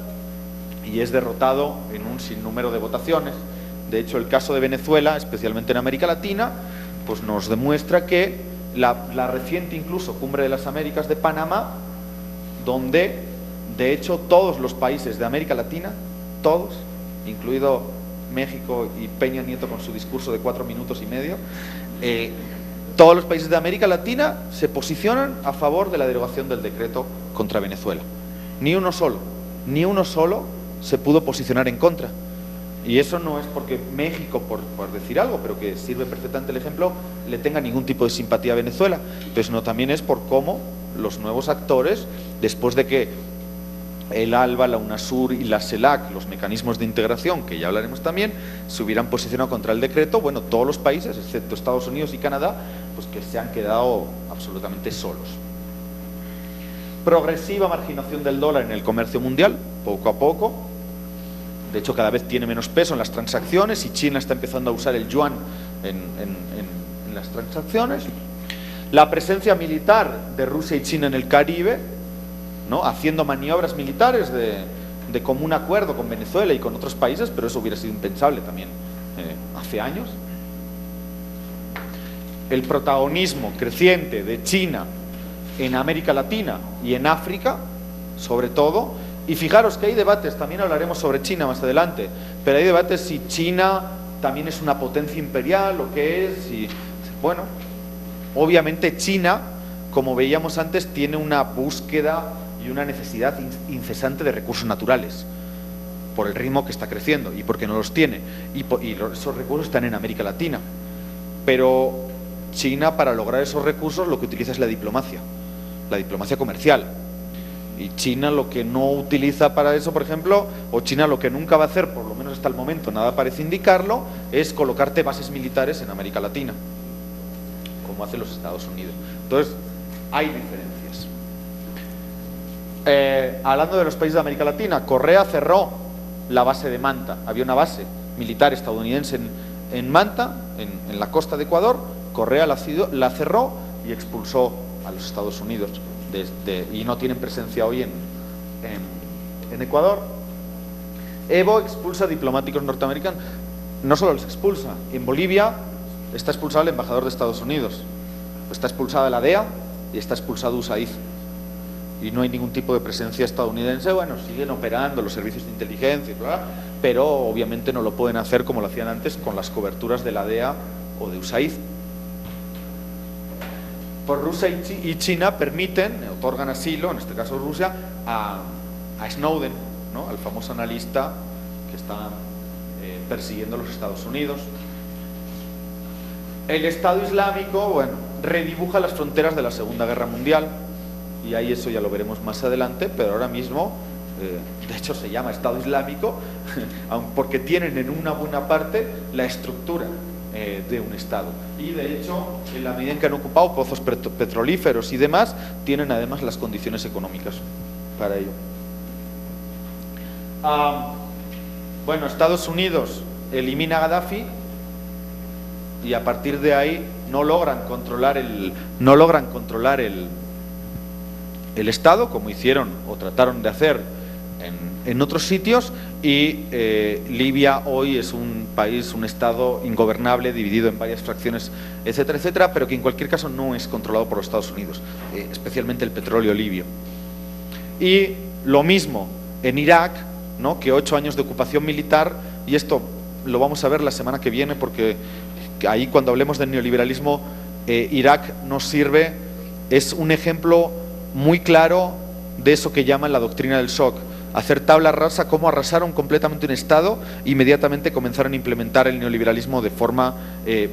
y es derrotado en un sinnúmero de votaciones. De hecho, el caso de Venezuela, especialmente en América Latina, pues nos demuestra que la reciente incluso Cumbre de las Américas de Panamá, donde de hecho todos los países de América Latina, todos, incluido México y Peña Nieto con su discurso de 4 minutos y medio, todos los países de América Latina se posicionan a favor de la derogación del decreto contra Venezuela. Ni uno solo se pudo posicionar en contra. Y eso no es porque México, por decir algo, pero que sirve perfectamente el ejemplo, le tenga ningún tipo de simpatía a Venezuela, pero no, también es por cómo los nuevos actores, después de que el ALBA, la UNASUR y la CELAC, los mecanismos de integración, que ya hablaremos también, se hubieran posicionado contra el decreto, bueno, todos los países, excepto Estados Unidos y Canadá, pues que se han quedado absolutamente solos. Progresiva marginación del dólar en el comercio mundial, poco a poco. De hecho, cada vez tiene menos peso en las transacciones, y China está empezando a usar el yuan en las transacciones. La presencia militar de Rusia y China en el Caribe, ¿no?, haciendo maniobras militares de común acuerdo con Venezuela y con otros países, pero eso hubiera sido impensable también hace años. El protagonismo creciente de China en América Latina y en África, sobre todo. Y fijaros que hay debates, también hablaremos sobre China más adelante, pero hay debates si China también es una potencia imperial, lo que es, y bueno, obviamente China, como veíamos antes, tiene una búsqueda y una necesidad incesante de recursos naturales, por el ritmo que está creciendo y porque no los tiene, y esos recursos están en América Latina, pero China, para lograr esos recursos, lo que utiliza es la diplomacia comercial. Y China lo que no utiliza para eso, por ejemplo, o China lo que nunca va a hacer, por lo menos hasta el momento, nada parece indicarlo, es colocarte bases militares en América Latina, como hacen los Estados Unidos. Entonces, hay diferencias. Hablando de los países de América Latina, Correa cerró la base de Manta. Había una base militar estadounidense en Manta, en la costa de Ecuador. Correa la cerró y expulsó a los Estados Unidos y no tienen presencia hoy en Ecuador. Evo expulsa diplomáticos norteamericanos. No solo los expulsa, en Bolivia está expulsado el embajador de Estados Unidos, está expulsada la DEA y está expulsado USAID, y no hay ningún tipo de presencia estadounidense. Bueno, siguen operando los servicios de inteligencia, ¿verdad? Pero obviamente no lo pueden hacer como lo hacían antes con las coberturas de la DEA o de USAID. Por Rusia y China otorgan asilo, en este caso Rusia, a Snowden, ¿no? Al famoso analista que está persiguiendo a los Estados Unidos. El Estado Islámico, bueno, redibuja las fronteras de la Segunda Guerra Mundial, y ahí eso ya lo veremos más adelante, pero ahora mismo, de hecho se llama Estado Islámico, porque tienen en una buena parte la estructura de un Estado, y de hecho, en la medida en que han ocupado pozos petrolíferos y demás, tienen además las condiciones económicas para ello. Bueno, Estados Unidos elimina a Gaddafi, y a partir de ahí no logran controlar el Estado, como hicieron o trataron de hacer en otros sitios, y Libia hoy es un país, un Estado ingobernable, dividido en varias fracciones, etcétera, etcétera, pero que en cualquier caso no es controlado por los Estados Unidos, especialmente el petróleo libio. Y lo mismo en Irak, ¿no? Que 8 años de ocupación militar, y esto lo vamos a ver la semana que viene, porque ahí, cuando hablemos del neoliberalismo, Irak nos sirve, es un ejemplo muy claro de eso que llaman la doctrina del shock. Hacer tabla rasa, cómo arrasaron completamente un Estado, inmediatamente comenzaron a implementar el neoliberalismo de forma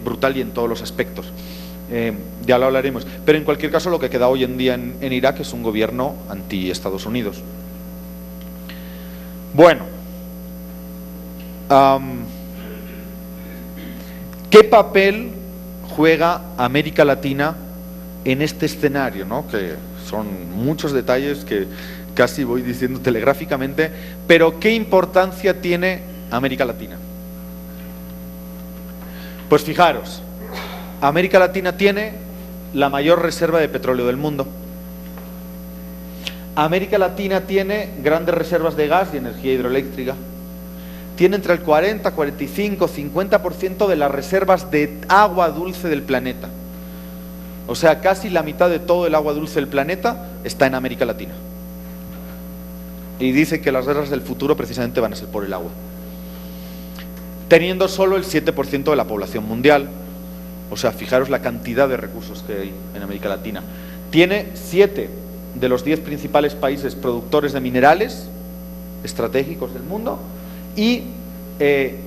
brutal y en todos los aspectos. Ya lo hablaremos. Pero en cualquier caso, lo que queda hoy en día en Irak es un gobierno anti-Estados Unidos. Bueno, ¿qué papel juega América Latina en este escenario, ¿no? Que son muchos detalles que casi voy diciendo telegráficamente, pero ¿qué importancia tiene América Latina? Pues fijaros, América Latina tiene la mayor reserva de petróleo del mundo. América Latina tiene grandes reservas de gas y energía hidroeléctrica. Tiene entre el 40, 45, 50% de las reservas de agua dulce del planeta. O sea, casi la mitad de todo el agua dulce del planeta está en América Latina. Y dice que las guerras del futuro precisamente van a ser por el agua. Teniendo solo el 7% de la población mundial. O sea, fijaros la cantidad de recursos que hay en América Latina. Tiene 7 de los 10 principales países productores de minerales estratégicos del mundo, y 50%,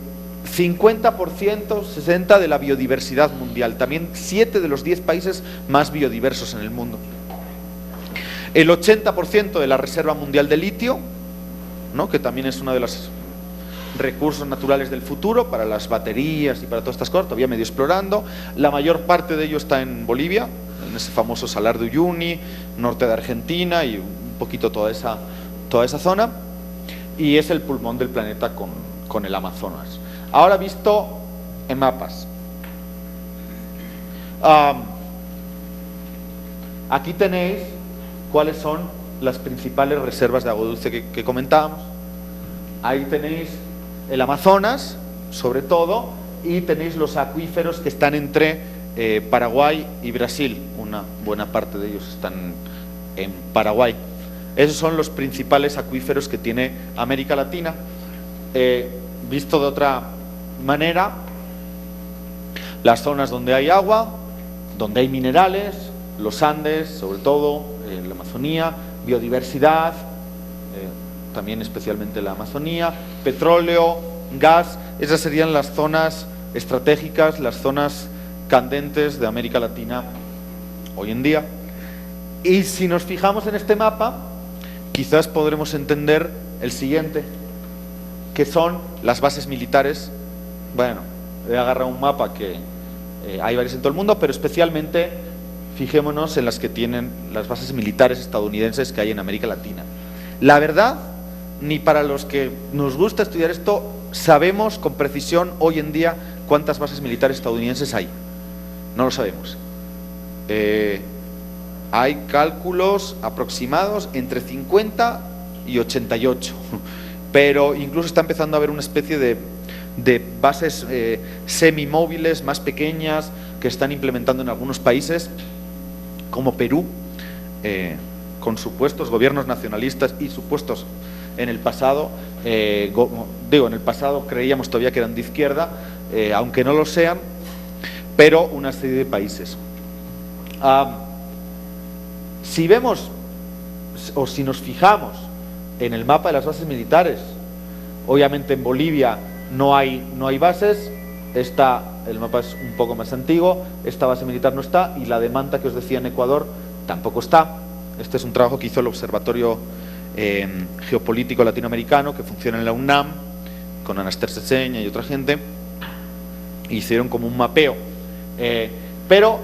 60% de la biodiversidad mundial. También 7 de los 10 países más biodiversos en el mundo. El 80% de la reserva mundial de litio, ¿no? Que también es uno de los recursos naturales del futuro para las baterías y para todas estas cosas, todavía medio explorando. La mayor parte de ello está en Bolivia, en ese famoso Salar de Uyuni, norte de Argentina, y un poquito toda esa zona, y es el pulmón del planeta con el Amazonas. Ahora visto en mapas, aquí tenéis cuáles son las principales reservas de agua dulce que comentábamos. Ahí tenéis el Amazonas, sobre todo, y tenéis los acuíferos que están entre Paraguay y Brasil. Una buena parte de ellos están en Paraguay. Esos son los principales acuíferos que tiene América Latina. Visto de otra manera, las zonas donde hay agua, donde hay minerales, los Andes, sobre todo, la Amazonía, biodiversidad, también especialmente la Amazonía, petróleo, gas. Esas serían las zonas estratégicas, las zonas candentes de América Latina hoy en día. Y si nos fijamos en este mapa, quizás podremos entender el siguiente, que son las bases militares. Bueno, he agarrado un mapa que hay varias en todo el mundo, pero especialmente fijémonos en las que tienen las bases militares estadounidenses que hay en América Latina. La verdad, ni para los que nos gusta estudiar esto, sabemos con precisión hoy en día cuántas bases militares estadounidenses hay. No lo sabemos. Hay cálculos aproximados entre 50 y 88, pero incluso está empezando a haber una especie de bases semimóviles más pequeñas que están implementando en algunos países, como Perú, con supuestos gobiernos nacionalistas y supuestos en el pasado, en el pasado creíamos todavía que eran de izquierda, aunque no lo sean, pero una serie de países. Si vemos o si nos fijamos en el mapa de las bases militares, obviamente en Bolivia no hay bases, el mapa es un poco más antiguo, esta base militar no está, y la de Manta que os decía en Ecuador tampoco está. Este es un trabajo que hizo el Observatorio Geopolítico Latinoamericano, que funciona en la UNAM, con Anaster Seseña y otra gente, hicieron como un mapeo, pero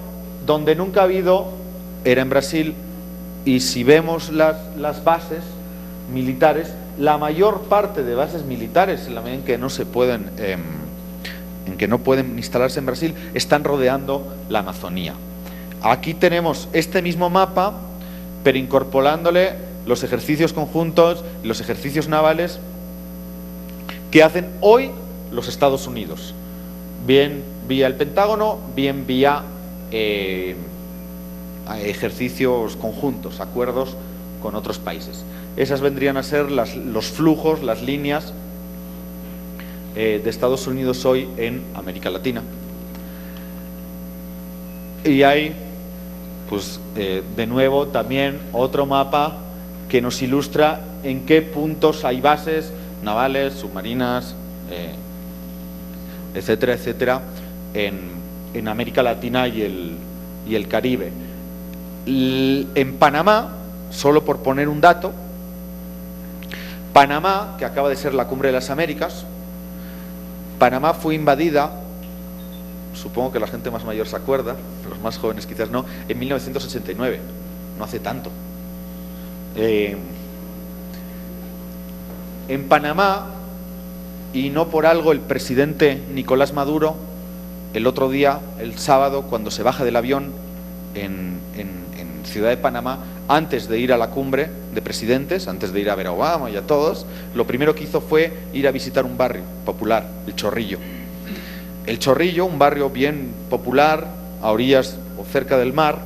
donde nunca ha habido era en Brasil. Y si vemos las bases militares, la mayor parte de bases militares, en la medida en que no se pueden, en que no pueden instalarse en Brasil, están rodeando la Amazonía. Aquí tenemos este mismo mapa, pero incorporándole los ejercicios conjuntos, los ejercicios navales que hacen hoy los Estados Unidos, bien vía el Pentágono, bien vía ejercicios conjuntos, acuerdos con otros países. Esas vendrían a ser los flujos, las líneas de Estados Unidos hoy en América Latina. Y hay, pues, de nuevo también otro mapa que nos ilustra en qué puntos hay bases navales, submarinas, etcétera, etcétera, en América Latina y el Caribe. En Panamá, solo por poner un dato, Panamá, que acaba de ser la Cumbre de las Américas, Panamá fue invadida, supongo que la gente más mayor se acuerda, los más jóvenes quizás no, en 1989, no hace tanto. En Panamá, y no por algo, el presidente Nicolás Maduro, el otro día, el sábado, cuando se baja del avión en Ciudad de Panamá, antes de ir a la cumbre de presidentes, antes de ir a ver a Obama y a todos, lo primero que hizo fue ir a visitar un barrio popular, El Chorrillo. El Chorrillo, un barrio bien popular, a orillas o cerca del mar,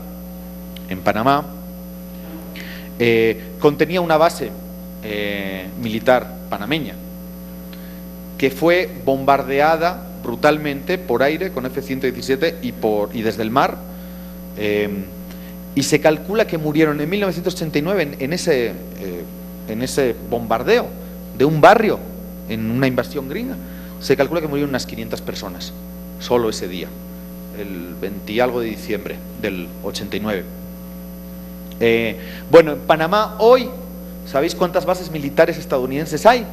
en Panamá, contenía una base militar panameña que fue bombardeada brutalmente por aire con F-117 y desde el mar, y se calcula que murieron en 1989 en ese bombardeo de un barrio en una invasión gringa. Se calcula que murieron unas 500 personas solo ese día, el 20 y algo de diciembre del 89. Bueno, en Panamá hoy, ¿sabéis cuántas bases militares estadounidenses hay?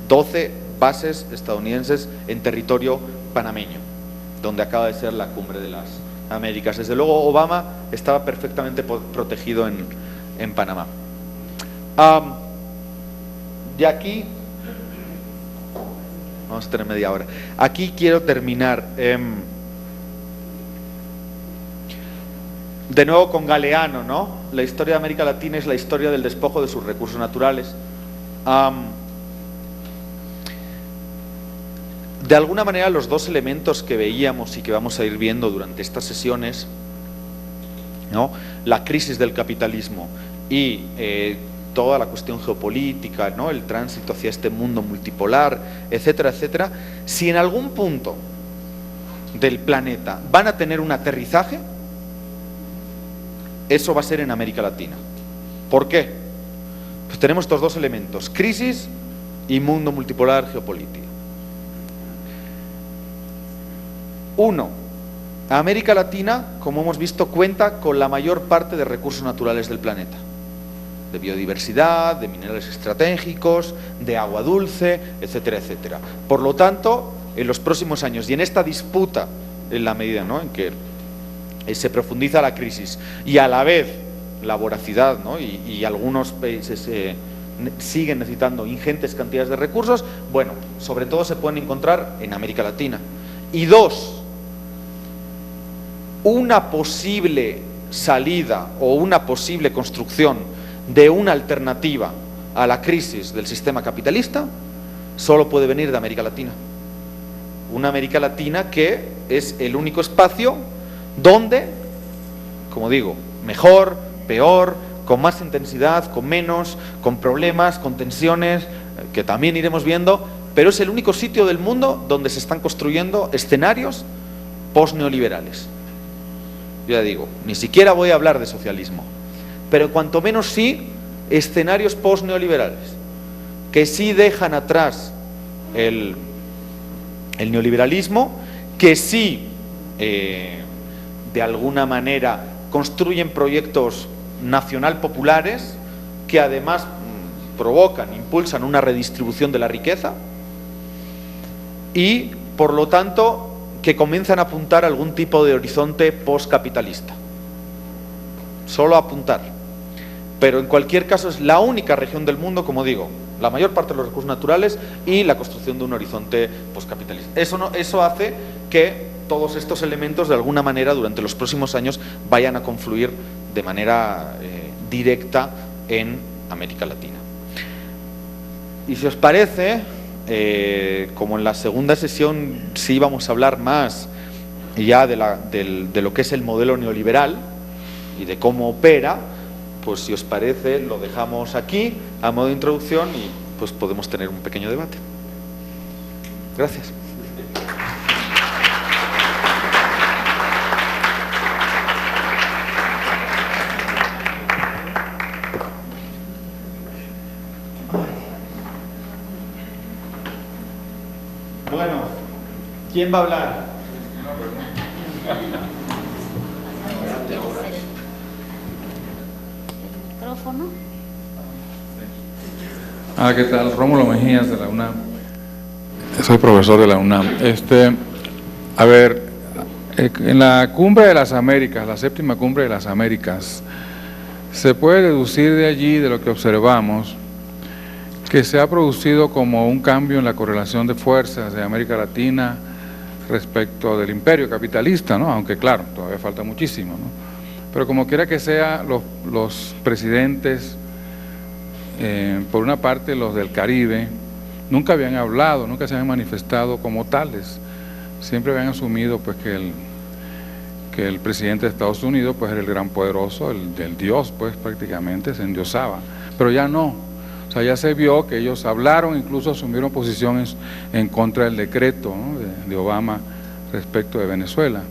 12 bases estadounidenses en territorio panameño, donde acaba de ser la Cumbre de las Américas. Desde luego Obama estaba perfectamente protegido en Panamá. De aquí, vamos a tener media hora. Aquí quiero terminar de nuevo con Galeano, ¿no? La historia de América Latina es la historia del despojo de sus recursos naturales. De alguna manera, los dos elementos que veíamos y que vamos a ir viendo durante estas sesiones, ¿no? La crisis del capitalismo y toda la cuestión geopolítica, ¿no? El tránsito hacia este mundo multipolar, etcétera, etcétera. Si en algún punto del planeta van a tener un aterrizaje, eso va a ser en América Latina. ¿Por qué? Pues tenemos estos dos elementos, crisis y mundo multipolar geopolítico. Uno, América Latina, como hemos visto, cuenta con la mayor parte de recursos naturales del planeta, de biodiversidad, de minerales estratégicos, de agua dulce, etcétera, etcétera. Por lo tanto, en los próximos años y en esta disputa, en la medida, ¿no?, en que se profundiza la crisis y a la vez la voracidad, ¿no?, y algunos países siguen necesitando ingentes cantidades de recursos, bueno, sobre todo se pueden encontrar en América Latina. Y dos, una posible salida o una posible construcción de una alternativa a la crisis del sistema capitalista solo puede venir de América Latina. Una América Latina que es el único espacio donde, como digo, mejor, peor, con más intensidad, con menos, con problemas, con tensiones, que también iremos viendo, pero es el único sitio del mundo donde se están construyendo escenarios post-neoliberales. Yo ya digo, ni siquiera voy a hablar de socialismo, pero cuanto menos sí escenarios post-neoliberales, que sí dejan atrás el neoliberalismo, que sí, de alguna manera, construyen proyectos nacional populares que además provocan, impulsan una redistribución de la riqueza y, por lo tanto, que comienzan a apuntar a algún tipo de horizonte postcapitalista. Solo apuntar. Pero en cualquier caso es la única región del mundo, como digo, la mayor parte de los recursos naturales y la construcción de un horizonte postcapitalista. Eso hace que todos estos elementos de alguna manera durante los próximos años vayan a confluir de manera directa en América Latina. Y si os parece, como en la segunda sesión sí vamos a hablar más ya de lo que es el modelo neoliberal y de cómo opera, pues si os parece lo dejamos aquí a modo de introducción y pues podemos tener un pequeño debate. Gracias. Bueno, ¿quién va a hablar? El micrófono. ¿Qué tal? Rómulo Mejías de la UNAM. Soy profesor de la UNAM. A ver, en la Cumbre de las Américas, la séptima Cumbre de las Américas, se puede deducir de allí, de lo que observamos, que se ha producido como un cambio en la correlación de fuerzas de América Latina respecto del imperio capitalista, ¿no? Aunque claro, todavía falta muchísimo, ¿no? Pero como quiera que sea, los presidentes, por una parte los del Caribe, nunca habían hablado, nunca se habían manifestado como tales, siempre habían asumido pues que el presidente de Estados Unidos pues era el gran poderoso, el dios pues prácticamente, se endiosaba, pero ya no. O sea, ya se vio que ellos hablaron, incluso asumieron posiciones en contra del decreto, ¿no?, de Obama respecto de Venezuela.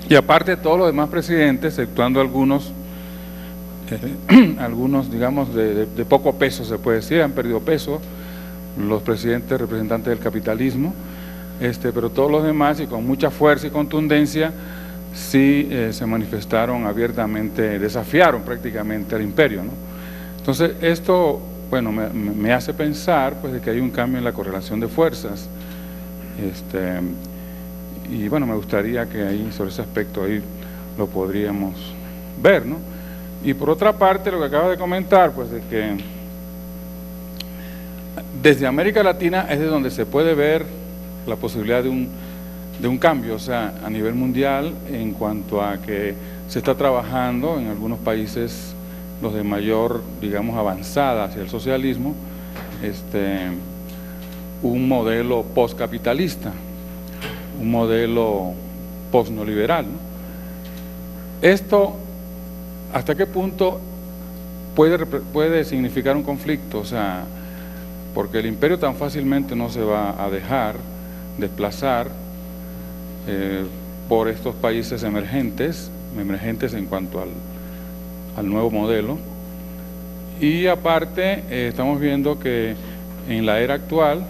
Y aparte todos los demás presidentes, exceptuando algunos digamos de poco peso se puede decir, han perdido peso, los presidentes representantes del capitalismo, pero todos los demás y con mucha fuerza y contundencia sí se manifestaron abiertamente, desafiaron prácticamente al imperio, ¿no? Entonces esto, bueno, me hace pensar pues de que hay un cambio en la correlación de fuerzas, y bueno, me gustaría que ahí sobre ese aspecto ahí lo podríamos ver, ¿no? Y por otra parte, lo que acabo de comentar, pues de que desde América Latina es de donde se puede ver la posibilidad de un cambio, o sea, a nivel mundial, en cuanto a que se está trabajando en algunos países, los de mayor, digamos, avanzada hacia el socialismo, un modelo postcapitalista, un modelo postneoliberal, ¿no? Esto, ¿hasta qué punto puede significar un conflicto? O sea, porque el imperio tan fácilmente no se va a dejar desplazar por estos países emergentes en cuanto al nuevo modelo. Y aparte, estamos viendo que en la era actual,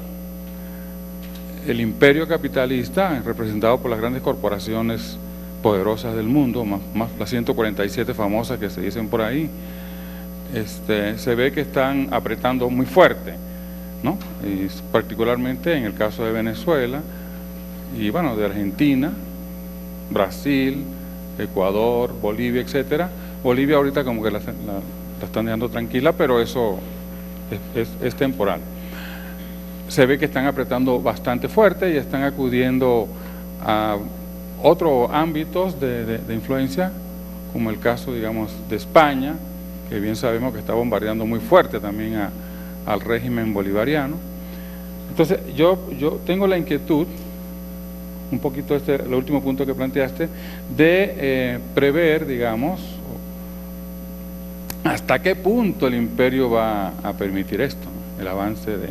el imperio capitalista, representado por las grandes corporaciones poderosas del mundo, más las 147 famosas que se dicen por ahí, se ve que están apretando muy fuerte, ¿no? Y particularmente en el caso de Venezuela, y bueno, de Argentina, Brasil, Ecuador, Bolivia, etcétera. Bolivia ahorita como que la están dejando tranquila, pero eso es temporal. Se ve que están apretando bastante fuerte y están acudiendo a otros ámbitos de influencia, como el caso, digamos, de España, que bien sabemos que está bombardeando muy fuerte también al régimen bolivariano. Entonces, yo tengo la inquietud, un poquito el último punto que planteaste, de prever, digamos, hasta qué punto el imperio va a permitir esto, ¿no? El avance de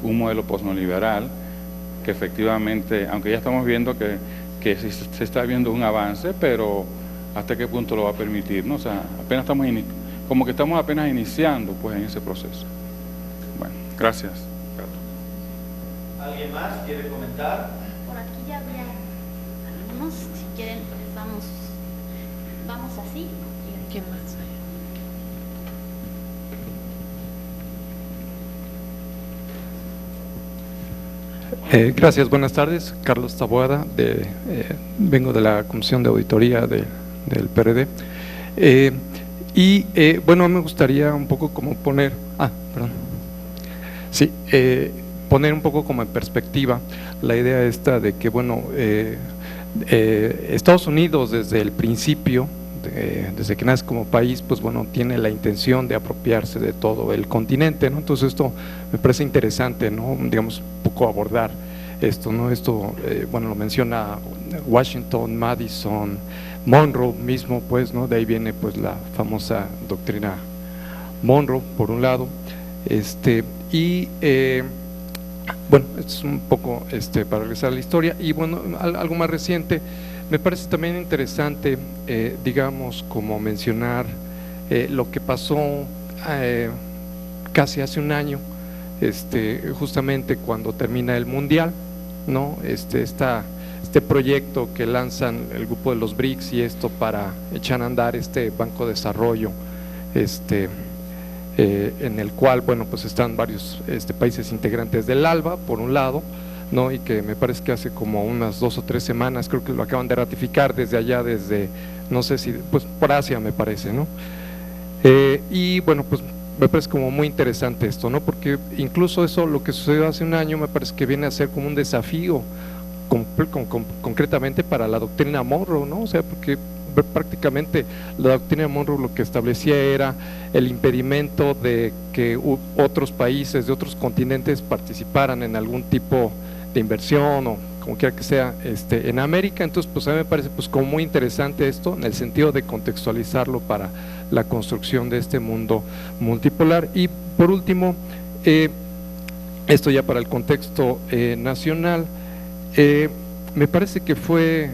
un modelo posneoliberal, que efectivamente, aunque ya estamos viendo que se está viendo un avance, pero hasta qué punto lo va a permitir, ¿no? O sea, apenas como que estamos apenas iniciando pues en ese proceso. Bueno, gracias. ¿Alguien más quiere comentar? Por aquí ya había algunos, si quieren, vamos así. ¿Quién más hay? Gracias, buenas tardes. Carlos Taboada, vengo de la Comisión de Auditoría del PRD. Bueno, me gustaría un poco como poner un poco como en perspectiva la idea esta de que, bueno, Estados Unidos desde el principio, desde que nace como país, pues bueno, tiene la intención de apropiarse de todo el continente, ¿no? Entonces esto me parece interesante, ¿no? Digamos, un poco abordar esto, ¿no? Esto, bueno, lo menciona Washington, Madison, Monroe mismo, pues, ¿no? De ahí viene pues la famosa doctrina Monroe, por un lado, bueno, es un poco para regresar a la historia. Y bueno, algo más reciente, me parece también interesante, digamos, como mencionar lo que pasó casi hace un año, justamente cuando termina el Mundial, ¿no? Este proyecto que lanzan el grupo de los BRICS y esto para echar a andar este Banco de Desarrollo, en el cual, bueno, pues están varios países integrantes del ALBA, por un lado, ¿no? Y que me parece que hace como unas 2 o 3 semanas, creo que lo acaban de ratificar desde allá, no sé si, pues por Asia me parece, ¿no? Y bueno, pues me parece como muy interesante esto, ¿no? Porque incluso eso, lo que sucedió hace un año, me parece que viene a ser como un desafío concretamente para la doctrina Monroe, ¿no? O sea, porque prácticamente la doctrina Monroe lo que establecía era el impedimento de que otros países de otros continentes participaran en algún tipo de inversión o como quiera que sea en América. Entonces pues a mí me parece pues como muy interesante esto en el sentido de contextualizarlo para la construcción de este mundo multipolar. Y por último, esto ya para el contexto nacional, me parece que fue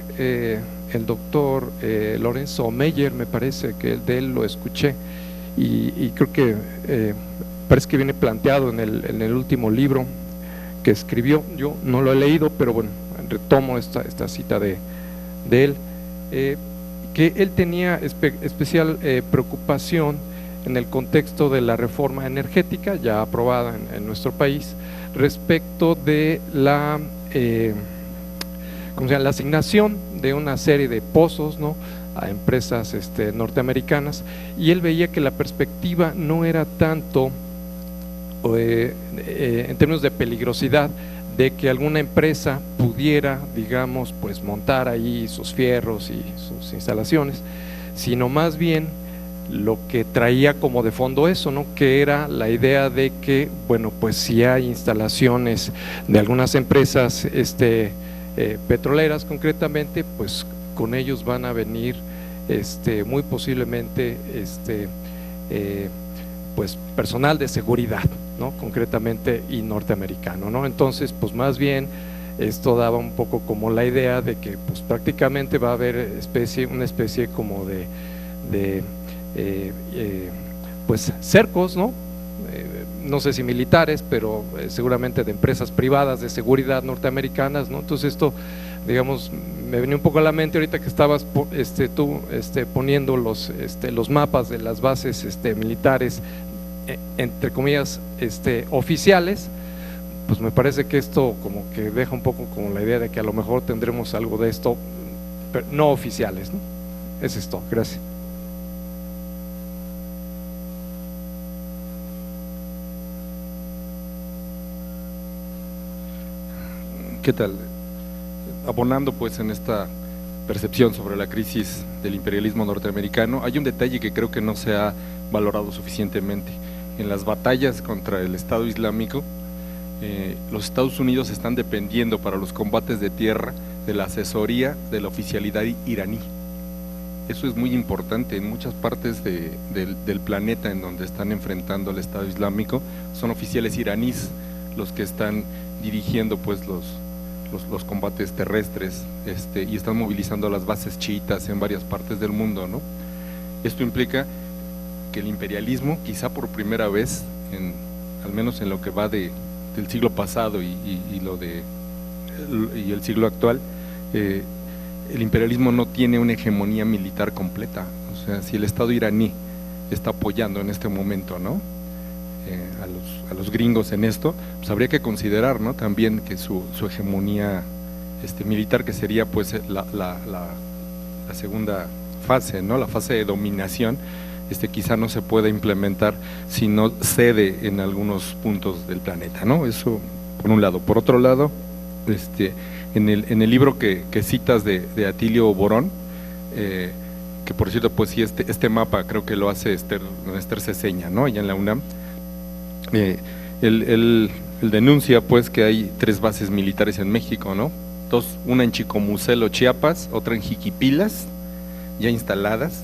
el doctor Lorenzo Meyer, me parece que de él lo escuché y creo que parece que viene planteado en el último libro que escribió. Yo no lo he leído, pero bueno, retomo esta cita de él, que él tenía especial preocupación en el contexto de la reforma energética ya aprobada en nuestro país respecto de la la asignación de una serie de pozos, ¿no?, a empresas norteamericanas, y él veía que la perspectiva no era tanto en términos de peligrosidad de que alguna empresa pudiera, digamos, pues montar ahí sus fierros y sus instalaciones, sino más bien lo que traía como de fondo eso, ¿no?, que era la idea de que, bueno, pues si hay instalaciones de algunas empresas petroleras concretamente, pues con ellos van a venir muy posiblemente pues personal de seguridad, ¿no?, concretamente y norteamericano, ¿no? Entonces pues más bien esto daba un poco como la idea de que pues prácticamente va a haber una especie como de pues cercos, ¿no? No sé si militares, pero seguramente de empresas privadas de seguridad norteamericanas, ¿no? Entonces esto, digamos, me venía un poco a la mente ahorita que estabas tú poniendo los mapas de las bases militares, entre comillas, oficiales. Pues me parece que esto como que deja un poco como la idea de que a lo mejor tendremos algo de esto, pero no oficiales, ¿no? Eso es todo, gracias. ¿Qué tal? Abonando pues en esta percepción sobre la crisis del imperialismo norteamericano, hay un detalle que creo que no se ha valorado suficientemente. En las batallas contra el Estado Islámico, los Estados Unidos están dependiendo para los combates de tierra de la asesoría de la oficialidad iraní. Eso es muy importante. En muchas partes del planeta en donde están enfrentando al Estado Islámico, son oficiales iraníes los que están dirigiendo pues los combates terrestres, y están movilizando las bases chiitas en varias partes del mundo, ¿no? Esto implica que el imperialismo, quizá por primera vez, al menos en lo que va del siglo pasado y el siglo actual, el imperialismo no tiene una hegemonía militar completa. O sea, si el Estado iraní está apoyando en este momento, ¿no?, a los gringos en esto, pues habría que considerar, ¿no?, también que su hegemonía militar, que sería pues la segunda fase, ¿no?, la fase de dominación, quizá no se pueda implementar si no cede en algunos puntos del planeta, ¿no? Eso por un lado. Por otro lado, en el libro que citas de Atilio Borón, que por cierto pues sí, este mapa creo que lo hace Esther Ceseña, ¿no?, allá en la UNAM. Él denuncia pues que hay 3 bases militares en México, ¿no? Una en Chicomucelo, Chiapas, otra en Jiquipilas, ya instaladas,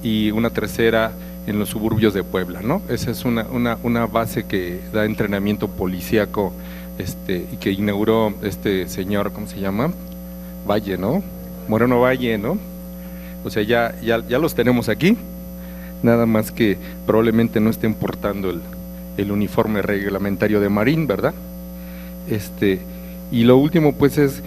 y una tercera en los suburbios de Puebla, ¿no? Esa es una base que da entrenamiento policíaco, y que inauguró este señor, ¿cómo se llama? Valle, ¿no? Moreno Valle, ¿no? O sea, ya los tenemos aquí, nada más que probablemente no estén portando el uniforme reglamentario de Marín, ¿verdad? Y lo último pues es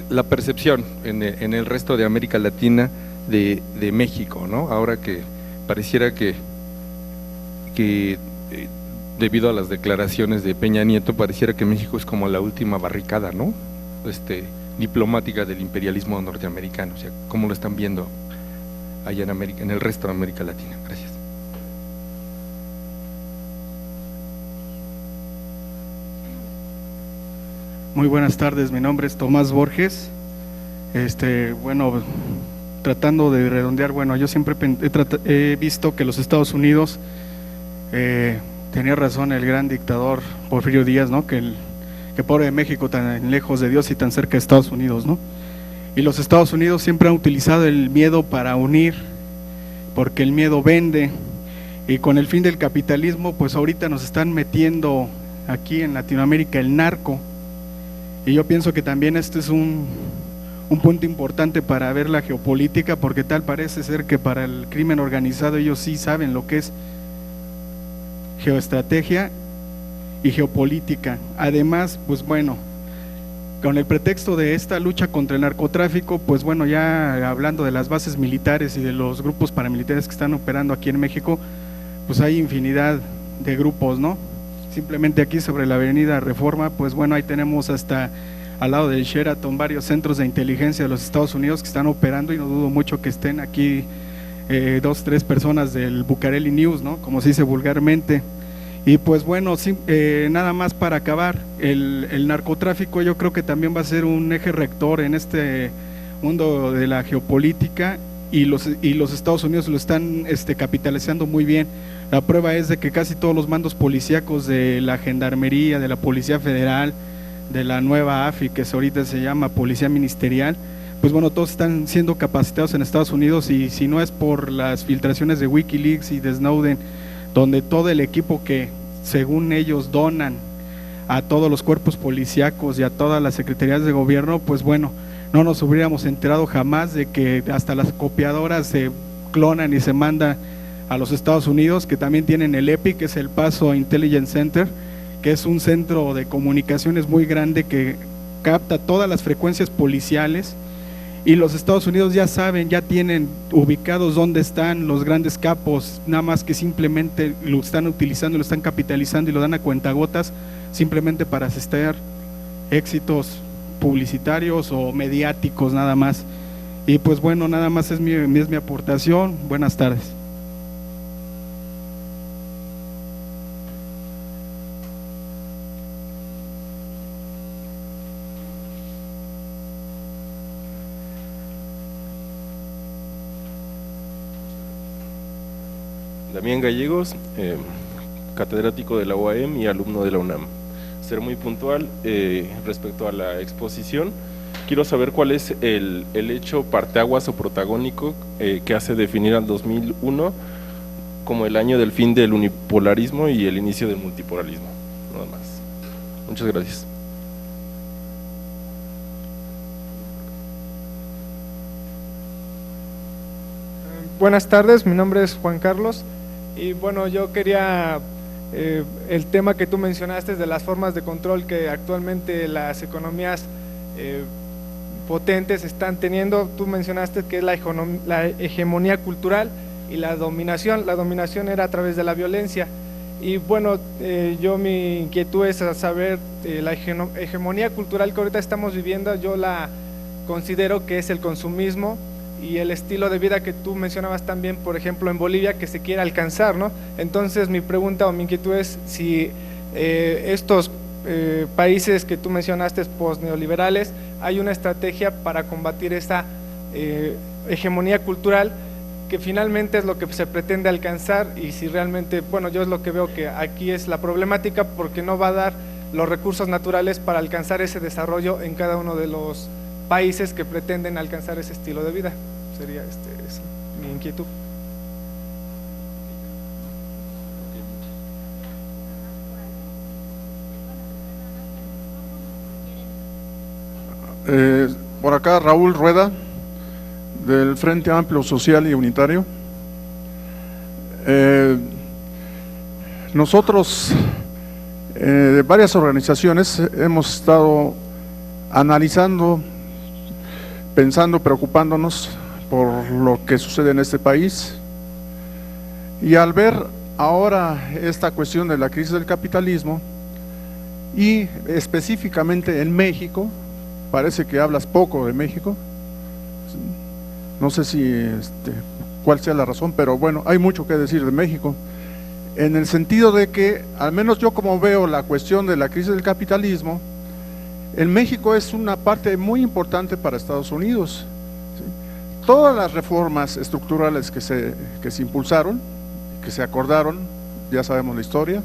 la percepción en el resto de América Latina de México, ¿no? Ahora que pareciera que debido a las declaraciones de Peña Nieto, pareciera que México es como la última barricada, ¿no?, diplomática del imperialismo norteamericano. O sea, ¿cómo lo están viendo allá en el resto de América Latina? Gracias. Muy buenas tardes, mi nombre es Tomás Borges. Bueno, tratando de redondear, bueno, yo siempre he visto que los Estados Unidos, tenía razón el gran dictador Porfirio Díaz, ¿no?, que pobre de México, tan lejos de Dios y tan cerca de Estados Unidos, ¿no? Y los Estados Unidos siempre han utilizado el miedo para unir, porque el miedo vende, y con el fin del capitalismo, pues ahorita nos están metiendo aquí en Latinoamérica el narco. Y yo pienso que también este es un punto importante para ver la geopolítica, porque tal parece ser que para el crimen organizado ellos sí saben lo que es geoestrategia y geopolítica. Además, pues bueno, con el pretexto de esta lucha contra el narcotráfico, pues bueno, ya hablando de las bases militares y de los grupos paramilitares que están operando aquí en México, pues hay infinidad de grupos, ¿no? Simplemente aquí sobre la avenida Reforma, pues bueno, ahí tenemos hasta al lado del Sheraton varios centros de inteligencia de los Estados Unidos que están operando, y no dudo mucho que estén aquí 2, 3 personas del Bucareli News, ¿no?, como se dice vulgarmente. Y pues bueno, sí, nada más para acabar, el narcotráfico yo creo que también va a ser un eje rector en este mundo de la geopolítica, y los Estados Unidos lo están capitalizando muy bien. La prueba es de que casi todos los mandos policíacos de la Gendarmería, de la Policía Federal, de la nueva AFI, que ahorita se llama Policía Ministerial, pues bueno, todos están siendo capacitados en Estados Unidos, y si no es por las filtraciones de Wikileaks y de Snowden, donde todo el equipo que según ellos donan a todos los cuerpos policíacos y a todas las secretarías de gobierno, pues bueno, no nos hubiéramos enterado jamás de que hasta las copiadoras se clonan y se mandan a los Estados Unidos, que también tienen el EPI, que es el Paso Intelligence Center, que es un centro de comunicaciones muy grande que capta todas las frecuencias policiales, y los Estados Unidos ya saben, ya tienen ubicados dónde están los grandes capos, nada más que simplemente lo están utilizando, lo están capitalizando y lo dan a cuentagotas, simplemente para asestar éxitos publicitarios o mediáticos nada más. Y pues bueno, nada más es mi aportación. Buenas tardes. Damián Gallegos, catedrático de la UAM y alumno de la UNAM. Ser muy puntual respecto a la exposición. Quiero saber cuál es el hecho parteaguas o protagónico que hace definir al 2001 como el año del fin del unipolarismo y el inicio del multipolarismo. Nada más. Muchas gracias. Buenas tardes, mi nombre es Juan Carlos y bueno, yo quería el tema que tú mencionaste de las formas de control que actualmente las economías potentes están teniendo. Tú mencionaste que es la hegemonía cultural y la dominación. La dominación era a través de la violencia y bueno, mi inquietud es saber la hegemonía cultural que ahorita estamos viviendo. Yo la considero que es el consumismo y el estilo de vida que tú mencionabas también, por ejemplo en Bolivia, que se quiere alcanzar, ¿no? Entonces mi pregunta o mi inquietud es si estos países que tú mencionaste post-neoliberales, hay una estrategia para combatir esta hegemonía cultural que finalmente es lo que se pretende alcanzar, y si realmente, bueno, yo es lo que veo que aquí es la problemática, porque no va a dar los recursos naturales para alcanzar ese desarrollo en cada uno de los países que pretenden alcanzar ese estilo de vida. Sería es mi inquietud. Por acá Raúl Rueda, del Frente Amplio Social y Unitario. Nosotros, de varias organizaciones, hemos estado analizando, pensando, preocupándonos por lo que sucede en este país, y al ver ahora esta cuestión de la crisis del capitalismo y específicamente en México, parece que hablas poco de México, no sé si cuál sea la razón, pero bueno, hay mucho que decir de México, en el sentido de que, al menos yo como veo la cuestión de la crisis del capitalismo, en México es una parte muy importante para Estados Unidos. ¿Sí? Todas las reformas estructurales que se impulsaron, que se acordaron, ya sabemos la historia,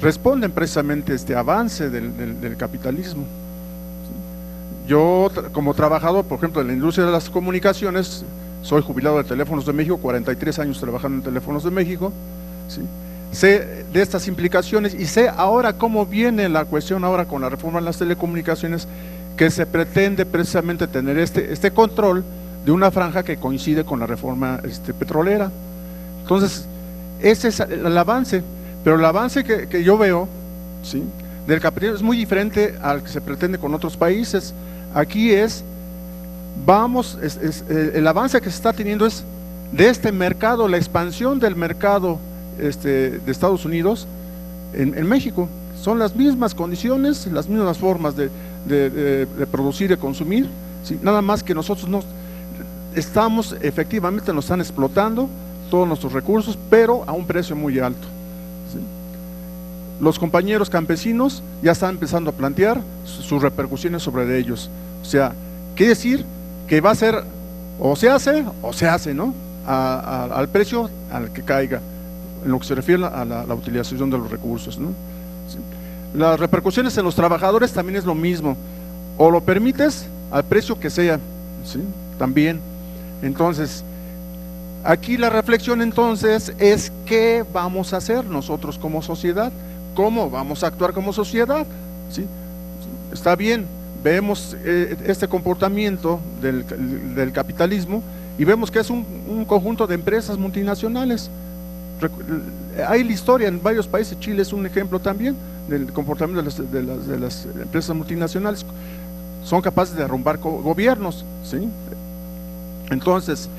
responden precisamente a este avance del capitalismo. ¿Sí? Yo, como trabajador, por ejemplo, en la industria de las comunicaciones, soy jubilado de Teléfonos de México, 43 años trabajando en Teléfonos de México, ¿sí? Sé de estas implicaciones y sé ahora cómo viene la cuestión ahora con la reforma en las telecomunicaciones, que se pretende precisamente tener este control de una franja que coincide con la reforma petrolera. Entonces, ese es el avance, pero el avance que yo veo, ¿sí?, del capitalismo es muy diferente al que se pretende con otros países. Aquí el avance que se está teniendo es de este mercado, la expansión del mercado de Estados Unidos en México. Son las mismas condiciones, las mismas formas de producir y consumir, ¿sí? Nada más que nosotros efectivamente nos están explotando todos nuestros recursos, pero a un precio muy alto, ¿sí? Los compañeros campesinos ya están empezando a plantear sus repercusiones sobre ellos. O sea, quiere decir que va a ser o se hace, ¿no?, al precio al que caiga, en lo que se refiere a la utilización de los recursos, ¿no? ¿Sí? Las repercusiones en los trabajadores también es lo mismo, o lo permites al precio que sea, ¿sí?, también. Entonces, aquí la reflexión entonces es qué vamos a hacer nosotros como sociedad, cómo vamos a actuar como sociedad. ¿sí? Está bien, vemos este comportamiento del capitalismo y vemos que es un conjunto de empresas multinacionales. Hay la historia en varios países, Chile es un ejemplo también del comportamiento de las empresas multinacionales, son capaces de derrumbar gobiernos, ¿sí? Entonces,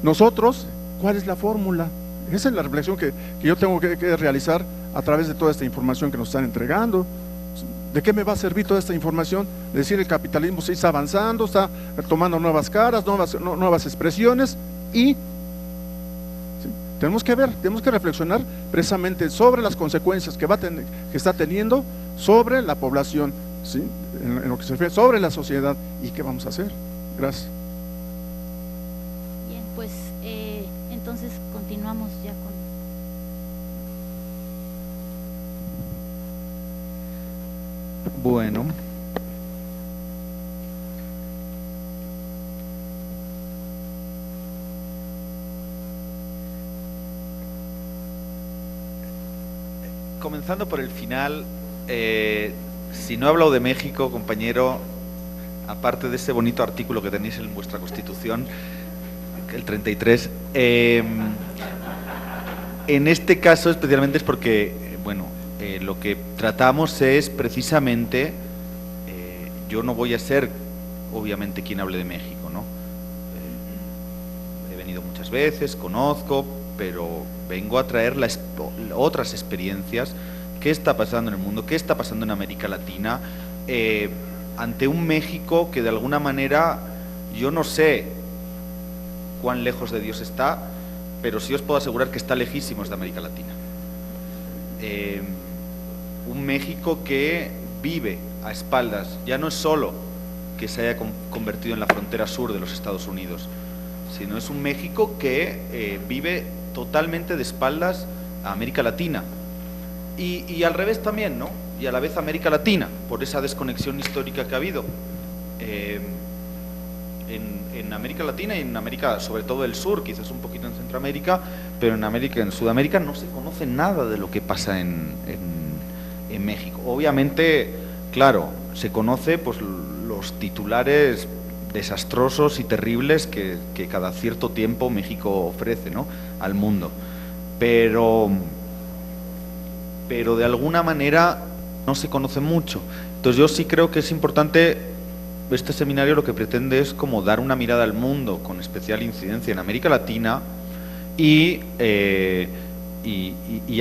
nosotros, ¿cuál es la fórmula? Esa es la reflexión que yo tengo que realizar a través de toda esta información que nos están entregando. ¿De qué me va a servir toda esta información? De decir el capitalismo se está avanzando, está tomando nuevas caras, nuevas expresiones y ¿sí? tenemos que reflexionar precisamente sobre las consecuencias que está teniendo sobre la población, ¿sí? en lo que se refiere sobre la sociedad y qué vamos a hacer. Gracias. Bien, pues entonces continuamos ya con... Bueno. Comenzando por el final, si no he hablado de México, compañero, aparte de ese bonito artículo que tenéis en vuestra Constitución, el 33, en este caso especialmente es porque, bueno, lo que tratamos es precisamente, yo no voy a ser obviamente quien hable de México, ¿no? He venido muchas veces, conozco, pero vengo a traer otras experiencias, qué está pasando en el mundo, qué está pasando en América Latina, ante un México que de alguna manera, yo no sé cuán lejos de Dios está, pero sí os puedo asegurar que está lejísimos de América Latina. Un México que vive a espaldas, ya no es solo que se haya convertido en la frontera sur de los Estados Unidos, sino es un México que vive totalmente de espaldas a América Latina y al revés también, ¿no? Y a la vez América Latina, por esa desconexión histórica que ha habido en América Latina y en América, sobre todo el sur, quizás un poquito en Centroamérica, pero en Sudamérica no se conoce nada de lo que pasa en México. Obviamente, claro, se conoce pues los titulares desastrosos y terribles que cada cierto tiempo México ofrece, ¿no?, al mundo, pero de alguna manera no se conoce mucho. Entonces yo sí creo que es importante, este seminario lo que pretende es como dar una mirada al mundo con especial incidencia en América Latina y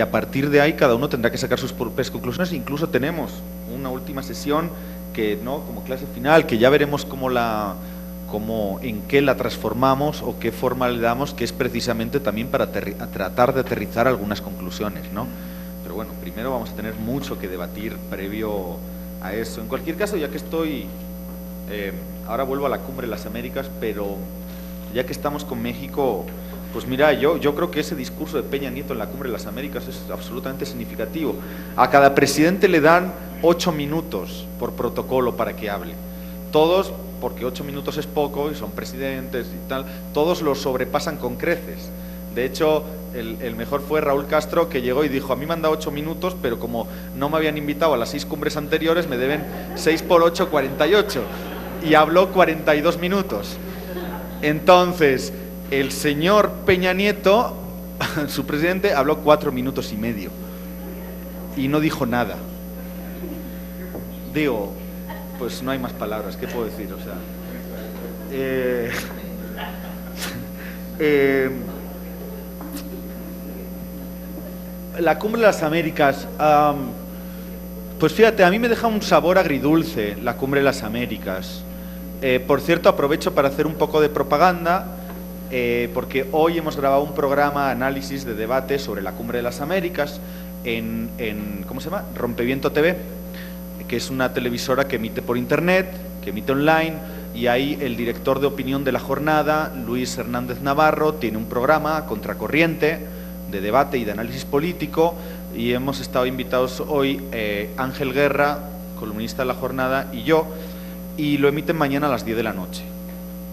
a partir de ahí cada uno tendrá que sacar sus propias conclusiones. Incluso tenemos una última sesión que, ¿no?, como clase final, que ya veremos en qué la transformamos o qué forma le damos, que es precisamente también para tratar de aterrizar algunas conclusiones, ¿no? Pero bueno, primero vamos a tener mucho que debatir previo a eso. En cualquier caso, ya que estoy, ahora vuelvo a la Cumbre de las Américas, pero ya que estamos con México, pues mira, yo creo que ese discurso de Peña Nieto en la Cumbre de las Américas es absolutamente significativo. A cada presidente le dan 8 minutos por protocolo para que hable. Todos, porque 8 minutos es poco y son presidentes y tal, todos lo sobrepasan con creces. De hecho, el mejor fue Raúl Castro, que llegó y dijo: a mí me han dado 8 minutos, pero como no me habían invitado a las 6 cumbres anteriores, me deben 6 por 8, 48. Y habló 42 minutos. Entonces, el señor Peña Nieto, su presidente, habló 4 minutos y medio. Y no dijo nada. Digo, pues no hay más palabras, ¿qué puedo decir? O sea, la Cumbre de las Américas, pues fíjate, a mí me deja un sabor agridulce la Cumbre de las Américas. Por cierto, aprovecho para hacer un poco de propaganda, porque hoy hemos grabado un programa, análisis de debate sobre la Cumbre de las Américas en ¿cómo se llama? Rompeviento TV, que es una televisora que emite por internet, que emite online, y ahí el director de opinión de la jornada, Luis Hernández Navarro, tiene un programa Contracorriente de debate y de análisis político, y hemos estado invitados hoy Ángel Guerra, columnista de la jornada, y yo, y lo emiten mañana a las 10 de la noche.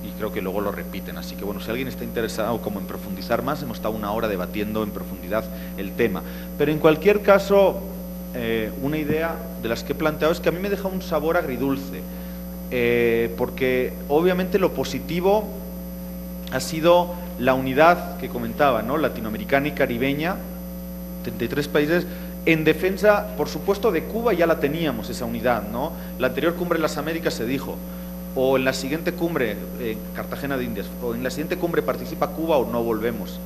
Y creo que luego lo repiten, así que bueno, si alguien está interesado como en profundizar más, hemos estado 1 hora debatiendo en profundidad el tema. Pero en cualquier caso, una idea de las que he planteado es que a mí me deja un sabor agridulce, porque obviamente lo positivo ha sido la unidad que comentaba, ¿no? Latinoamericana y caribeña, 33 países, en defensa, por supuesto, de Cuba ya la teníamos, esa unidad, ¿no? La anterior cumbre de las Américas se dijo, o en la siguiente cumbre, Cartagena de Indias, o en la siguiente cumbre participa Cuba o no volvemos.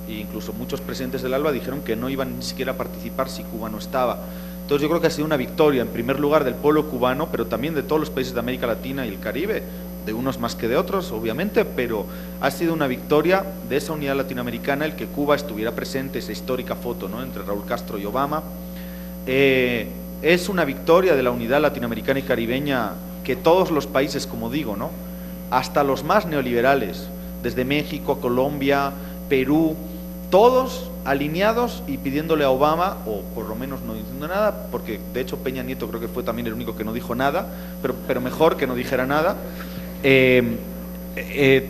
E incluso muchos presidentes del ALBA dijeron que no iban ni siquiera a participar si Cuba no estaba. Entonces yo creo que ha sido una victoria, en primer lugar, del pueblo cubano, pero también de todos los países de América Latina y el Caribe, de unos más que de otros, obviamente, pero ha sido una victoria de esa unidad latinoamericana el que Cuba estuviera presente, esa histórica foto, ¿no?, entre Raúl Castro y Obama. Es una victoria de la unidad latinoamericana y caribeña que todos los países, como digo, ¿no?, hasta los más neoliberales, desde México, Colombia, Perú, todos alineados y pidiéndole a Obama, o por lo menos no diciendo nada, porque de hecho Peña Nieto creo que fue también el único que no dijo nada, pero mejor que no dijera nada,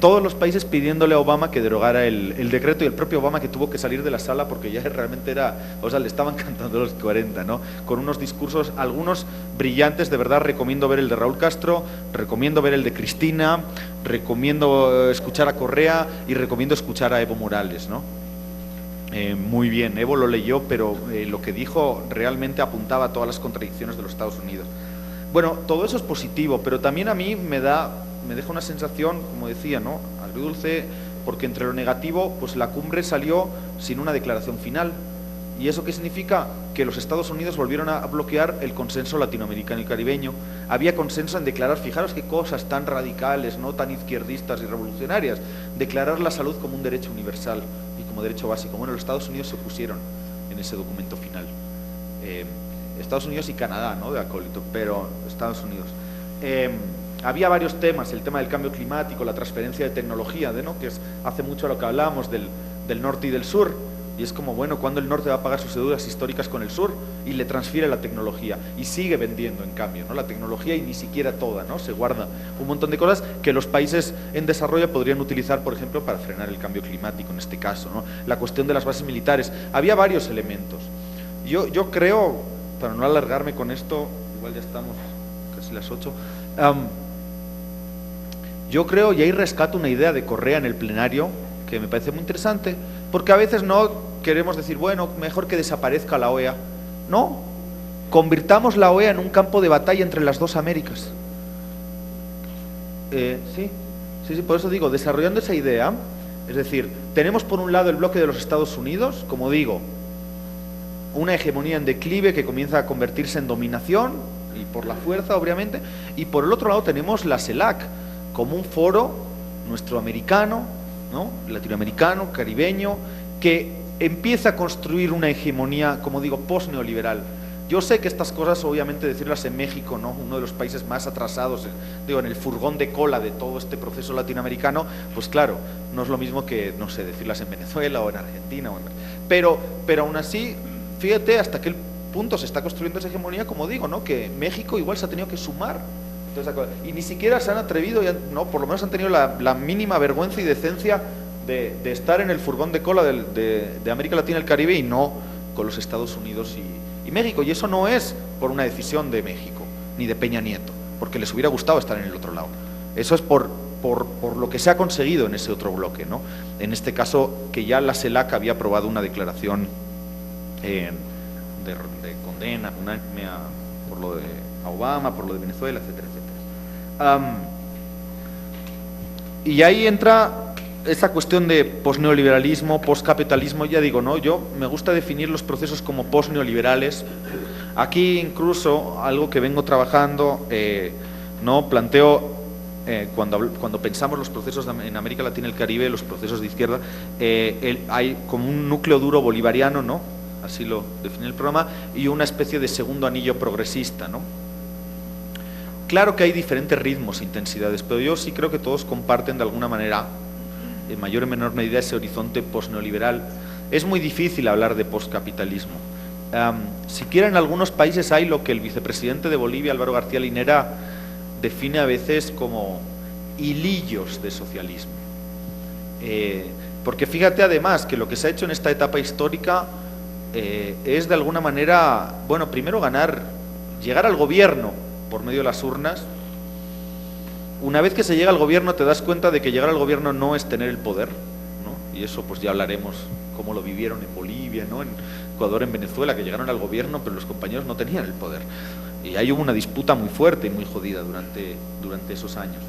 todos los países pidiéndole a Obama que derogara el decreto, y el propio Obama que tuvo que salir de la sala porque ya realmente era, o sea, le estaban cantando los 40, ¿no?, con unos discursos, algunos brillantes. De verdad recomiendo ver el de Raúl Castro, recomiendo ver el de Cristina, recomiendo escuchar a Correa y recomiendo escuchar a Evo Morales, ¿no? Muy bien, Evo lo leyó, pero lo que dijo realmente apuntaba a todas las contradicciones de los Estados Unidos. Bueno, todo eso es positivo, pero también a mí me deja una sensación, como decía, ¿no?, agridulce, porque entre lo negativo, pues la cumbre salió sin una declaración final. ¿Y eso qué significa? Que los Estados Unidos volvieron a bloquear el consenso latinoamericano y caribeño. Había consenso en declarar, fijaros qué cosas tan radicales, ¿no?, tan izquierdistas y revolucionarias, declarar la salud como un derecho universal y como derecho básico. Bueno, los Estados Unidos se opusieron en ese documento final. Estados Unidos y Canadá, ¿no?, de acólito, pero Estados Unidos. Había varios temas, el tema del cambio climático, la transferencia de tecnología, ¿no?, que hace mucho a lo que hablábamos del norte y del sur, y es como, bueno, ¿cuándo el norte va a pagar sus deudas históricas con el sur? Y le transfiere la tecnología, y sigue vendiendo, en cambio, ¿no?, la tecnología, y ni siquiera toda, ¿no?, se guarda un montón de cosas que los países en desarrollo podrían utilizar, por ejemplo, para frenar el cambio climático, en este caso, ¿no?, la cuestión de las bases militares. Había varios elementos. Yo creo, para no alargarme con esto, igual ya estamos casi las 8, yo creo, y ahí rescato una idea de Correa en el plenario, que me parece muy interesante, porque a veces no queremos decir, bueno, mejor que desaparezca la OEA. No, convirtamos la OEA en un campo de batalla entre las dos Américas. Sí, por eso digo, desarrollando esa idea, es decir, tenemos por un lado el bloque de los Estados Unidos, como digo, una hegemonía en declive que comienza a convertirse en dominación, y por la fuerza, obviamente, y por el otro lado tenemos la CELAC, como un foro nuestro americano, ¿no?, latinoamericano, caribeño, que empieza a construir una hegemonía, como digo, post-neoliberal. Yo sé que estas cosas, obviamente, decirlas en México, ¿no?, uno de los países más atrasados, digo, en el furgón de cola de todo este proceso latinoamericano, pues claro, no es lo mismo que, no sé, decirlas en Venezuela o en Argentina, pero aún así, fíjate hasta qué punto se está construyendo esa hegemonía, como digo, ¿no?, que México igual se ha tenido que sumar. Y ni siquiera se han atrevido, no, por lo menos han tenido la mínima vergüenza y decencia de estar en el furgón de cola de América Latina y el Caribe, y no con los Estados Unidos y México. Y eso no es por una decisión de México ni de Peña Nieto, porque les hubiera gustado estar en el otro lado. Eso es por lo que se ha conseguido en ese otro bloque, ¿no? En este caso, que ya la CELAC había aprobado una declaración de condena unánime por lo de Obama, por lo de Venezuela, etcétera, etcétera. Y ahí entra esa cuestión de posneoliberalismo, poscapitalismo. Ya digo, ¿no?, yo me gusta definir los procesos como posneoliberales. Aquí incluso algo que vengo trabajando, no planteo, cuando pensamos los procesos en América Latina y el Caribe, los procesos de izquierda, hay como un núcleo duro bolivariano, ¿no?, así lo define el programa, y una especie de segundo anillo progresista, ¿no? Claro que hay diferentes ritmos e intensidades, pero yo sí creo que todos comparten de alguna manera, en mayor o menor medida, ese horizonte posneoliberal. Es muy difícil hablar de poscapitalismo. Siquiera en algunos países hay lo que el vicepresidente de Bolivia, Álvaro García Linera, define a veces como hilillos de socialismo. Porque fíjate además que lo que se ha hecho en esta etapa histórica es de alguna manera, bueno, primero ganar llegar al gobierno por medio de las urnas, una vez que se llega al gobierno te das cuenta de que llegar al gobierno no es tener el poder, ¿no? Y eso pues ya hablaremos cómo lo vivieron en Bolivia, ¿no? En Ecuador, en Venezuela, que llegaron al gobierno pero los compañeros no tenían el poder. Y ahí hubo una disputa muy fuerte y muy jodida durante esos años.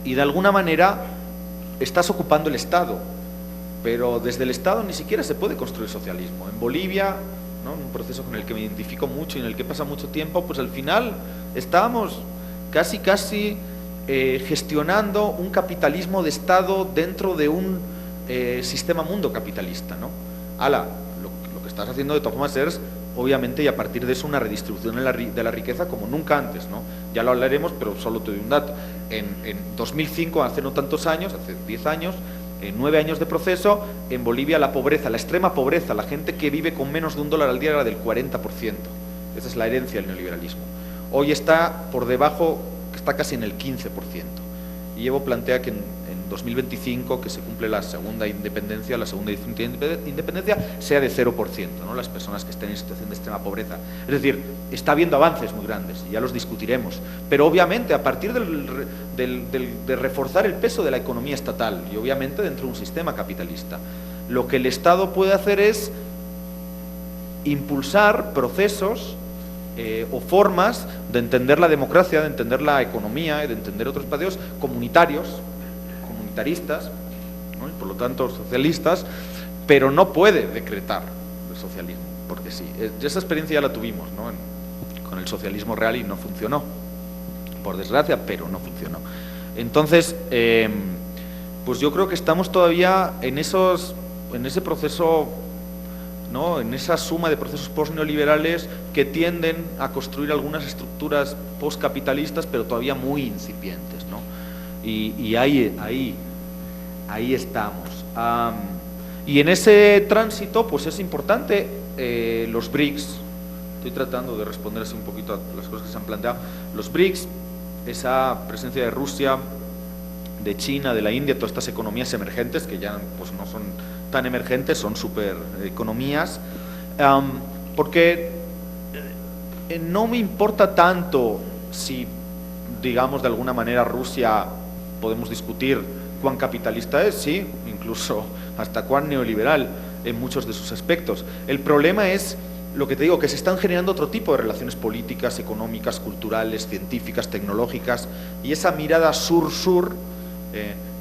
Y de alguna manera estás ocupando el Estado, pero desde el Estado ni siquiera se puede construir socialismo. En Bolivia, ¿no? Un proceso con el que me identifico mucho y en el que pasa mucho tiempo, pues al final estábamos casi gestionando un capitalismo de Estado dentro de un sistema mundo capitalista, ¿no? Lo que estás haciendo de todas formas es, obviamente, y a partir de eso, una redistribución de la riqueza como nunca antes, ¿no? Ya lo hablaremos, pero solo te doy un dato. En 2005, hace no tantos años, hace 10 años, 9 años de proceso, en Bolivia la pobreza, la extrema pobreza, la gente que vive con menos de $1 al día era del 40%. Esa es la herencia del neoliberalismo. Hoy está por debajo, está casi en el 15%. Y Evo plantea que en 2025, que se cumple la segunda independencia, la segunda edición de independencia, sea de 0%, ¿no? Las personas que estén en situación de extrema pobreza. Es decir, está habiendo avances muy grandes, y ya los discutiremos. Pero obviamente, a partir de reforzar el peso de la economía estatal, y obviamente dentro de un sistema capitalista, lo que el Estado puede hacer es impulsar procesos o formas de entender la democracia, de entender la economía y de entender otros espacios comunitaristas, ¿no? Y por lo tanto socialistas, pero no puede decretar el socialismo, porque sí. Esa experiencia ya la tuvimos, ¿no? Con el socialismo real y no funcionó, por desgracia, pero no funcionó. Entonces, pues yo creo que estamos todavía en ese proceso, ¿no? En esa suma de procesos post-neoliberales que tienden a construir algunas estructuras post-capitalistas, pero todavía muy incipientes, ¿no? Y ahí estamos. Y en ese tránsito, pues es importante los BRICS. Estoy tratando de responder así un poquito a las cosas que se han planteado. Los BRICS, esa presencia de Rusia, de China, de la India, todas estas economías emergentes, que ya pues no son tan emergentes, son super economías, porque no me importa tanto si, digamos, de alguna manera Rusia, podemos discutir cuán capitalista es, sí, incluso hasta cuán neoliberal en muchos de sus aspectos. El problema es lo que te digo, que se están generando otro tipo de relaciones políticas, económicas, culturales, científicas, tecnológicas, y esa mirada sur-sur,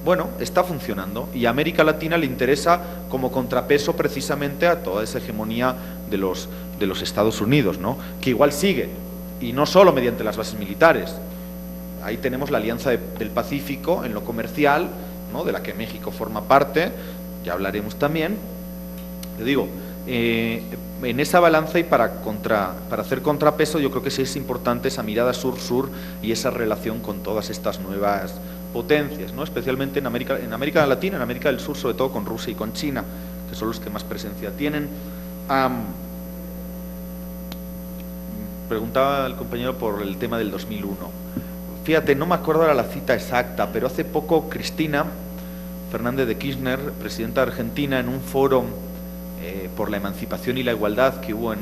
bueno, está funcionando, y a América Latina le interesa como contrapeso precisamente a toda esa hegemonía de los Estados Unidos, ¿no? Que igual sigue, y no solo mediante las bases militares. Ahí tenemos la Alianza del Pacífico en lo comercial, ¿no? De la que México forma parte, ya hablaremos también. Te digo, en esa balanza y para hacer contrapeso, yo creo que sí es importante esa mirada sur-sur y esa relación con todas estas nuevas potencias, ¿no? Especialmente en América Latina, en América del Sur, sobre todo con Rusia y con China, que son los que más presencia tienen. Preguntaba el compañero por el tema del 2001. Fíjate, no me acuerdo ahora la cita exacta, pero hace poco Cristina Fernández de Kirchner, presidenta de Argentina, en un foro por la emancipación y la igualdad que hubo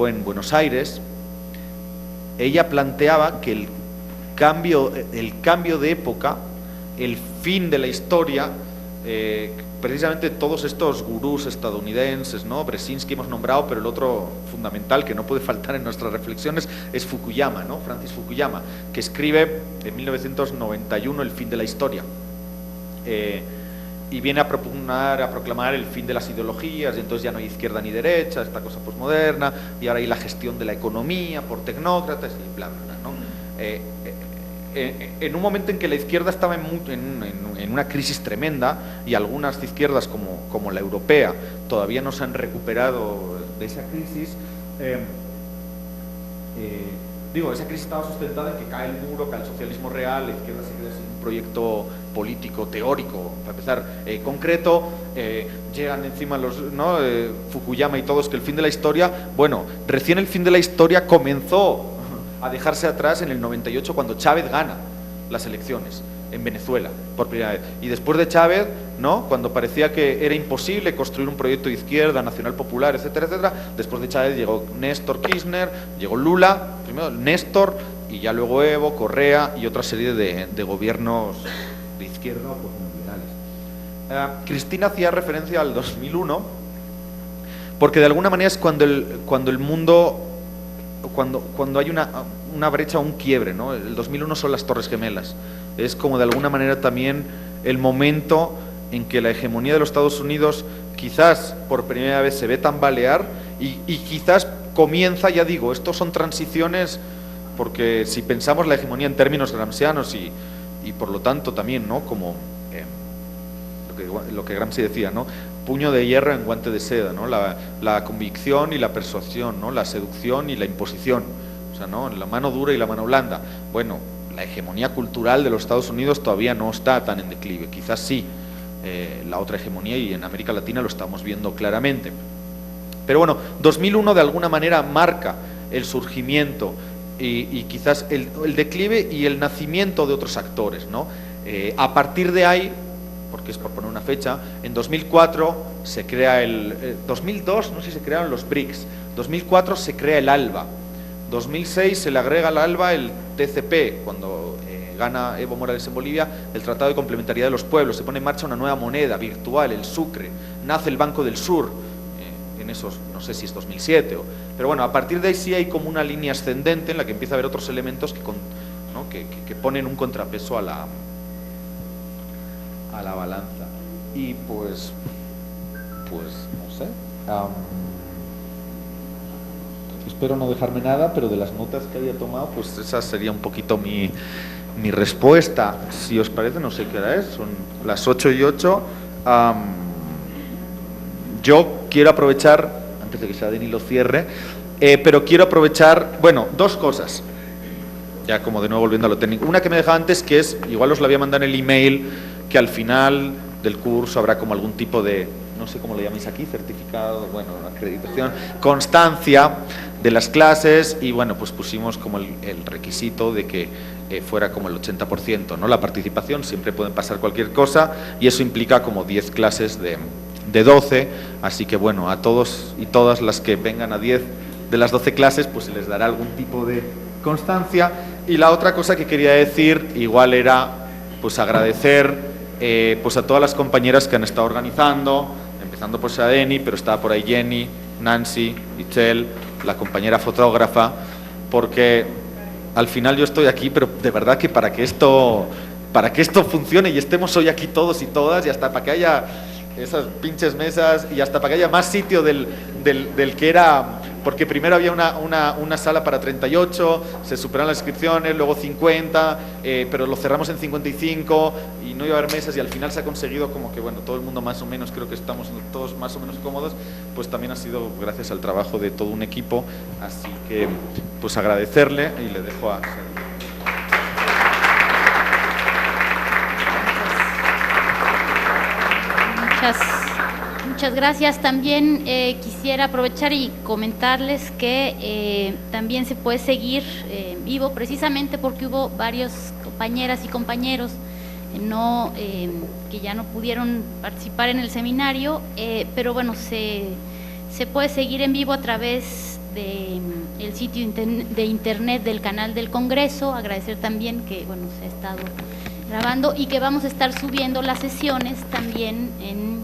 en Buenos Aires, ella planteaba que el cambio de época, el fin de la historia, precisamente todos estos gurús estadounidenses, ¿no? Brzezinski hemos nombrado, pero el otro fundamental que no puede faltar en nuestras reflexiones es Fukuyama, ¿no? Francis Fukuyama, que escribe en 1991 El fin de la historia, y viene a proclamar el fin de las ideologías, y entonces ya no hay izquierda ni derecha, esta cosa posmoderna, y ahora hay la gestión de la economía por tecnócratas y bla, bla, bla, ¿no? En un momento en que la izquierda estaba en una crisis tremenda, y algunas izquierdas como la europea todavía no se han recuperado de esa crisis, esa crisis estaba sustentada en que cae el muro, cae el socialismo real, la izquierda se queda sin un proyecto político, teórico, para empezar, concreto, llegan encima Fukuyama y todos, que el fin de la historia, bueno, recién el fin de la historia comenzó a dejarse atrás en el 98, cuando Chávez gana las elecciones en Venezuela por primera vez, y después de Chávez ¿no? Cuando parecía que era imposible construir un proyecto de izquierda, nacional popular, etcétera, etcétera. Después de Chávez llegó Néstor Kirchner, llegó Lula, primero Néstor, y ya luego Evo, Correa y otra serie de gobiernos de izquierda o liberales. Cristina hacía referencia al 2001, porque de alguna manera es cuando el mundo, cuando hay una brecha o un quiebre, ¿no? El 2001 son las Torres Gemelas. Es como de alguna manera también el momento en que la hegemonía de los Estados Unidos quizás por primera vez se ve tambalear y quizás comienza, ya digo, estos son transiciones, porque si pensamos la hegemonía en términos gramscianos y por lo tanto también, ¿no? Como lo que Gramsci decía, ¿no? Puño de hierro en guante de seda, ¿no? La convicción y la persuasión, ¿no? La seducción y la imposición, o sea, ¿no? La mano dura y la mano blanda. Bueno, la hegemonía cultural de los Estados Unidos todavía no está tan en declive, quizás sí la otra hegemonía, y en América Latina lo estamos viendo claramente. Pero bueno, 2001 de alguna manera marca el surgimiento y quizás el declive y el nacimiento de otros actores, ¿no? A partir de ahí, porque es por poner una fecha, en 2004 se crea 2002, no sé si se crearon los BRICS, 2004 se crea el ALBA, 2006 se le agrega al ALBA el TCP, cuando gana Evo Morales en Bolivia, el Tratado de Complementariedad de los Pueblos, se pone en marcha una nueva moneda virtual, el Sucre, nace el Banco del Sur, en esos, no sé si es 2007, pero bueno, a partir de ahí sí hay como una línea ascendente en la que empieza a haber otros elementos que ponen un contrapeso a la balanza. Y pues no sé, espero no dejarme nada, pero de las notas que había tomado, pues esa sería un poquito mi respuesta. Si os parece, no sé qué hora es, son las 8:08. Yo quiero aprovechar, antes de que Shadeni lo cierre, pero quiero aprovechar, bueno, dos cosas, ya como de nuevo volviendo a lo técnico. Una que me dejaba antes, que es, igual os la había mandado en el email, que al final del curso habrá como algún tipo de, no sé cómo le llamáis aquí, certificado, bueno, acreditación, constancia de las clases, y bueno, pues pusimos como el requisito de que fuera como el 80%, ¿no? La participación, siempre pueden pasar cualquier cosa, y eso implica como 10 clases de 12, así que bueno, a todos y todas las que vengan a 10 de las 12 clases, pues se les dará algún tipo de constancia. Y la otra cosa que quería decir, igual era, pues agradecer pues a todas las compañeras que han estado organizando, empezando por Shadeni, pero estaba por ahí Jenny, Nancy, Michelle, la compañera fotógrafa, porque al final yo estoy aquí, pero de verdad que para que esto funcione y estemos hoy aquí todos y todas, y hasta para que haya esas pinches mesas y hasta para que haya más sitio del que era, porque primero había una sala para 38, se superaron las inscripciones, luego 50, pero lo cerramos en 55 y no iba a haber mesas, y al final se ha conseguido como que, bueno, todo el mundo más o menos, creo que estamos todos más o menos cómodos, pues también ha sido gracias al trabajo de todo un equipo, así que pues agradecerle, y le dejo a... Muchas gracias. También quisiera aprovechar y comentarles que también se puede seguir en vivo, precisamente porque hubo varias compañeras y compañeros que ya no pudieron participar en el seminario, pero bueno, se puede seguir en vivo a través del sitio de internet del canal del Congreso. Agradecer también que bueno, se ha estado grabando y que vamos a estar subiendo las sesiones también en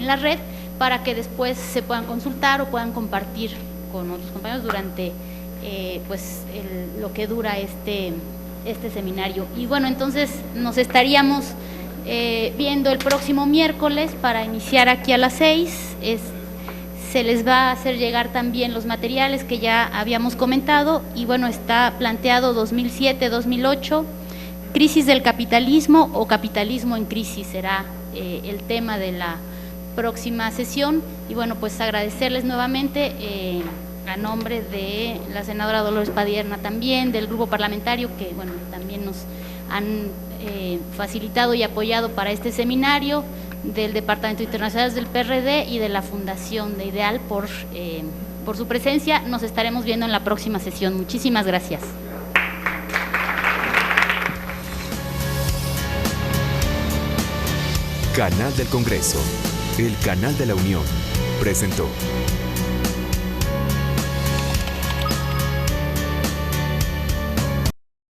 la red, para que después se puedan consultar o puedan compartir con otros compañeros durante lo que dura este seminario. Y bueno, entonces nos estaríamos viendo el próximo miércoles para iniciar aquí a las 6. Se les va a hacer llegar también los materiales que ya habíamos comentado, y bueno, está planteado 2007-2008, crisis del capitalismo o capitalismo en crisis será el tema de la próxima sesión. Y bueno, pues agradecerles nuevamente a nombre de la senadora Dolores Padierna, también del grupo parlamentario que bueno, también nos han facilitado y apoyado para este seminario, del Departamento Internacional del PRD y de la Fundación de Ideal por su presencia. Nos estaremos viendo en la próxima sesión. Muchísimas gracias. Canal del Congreso, el canal de la Unión, presentó.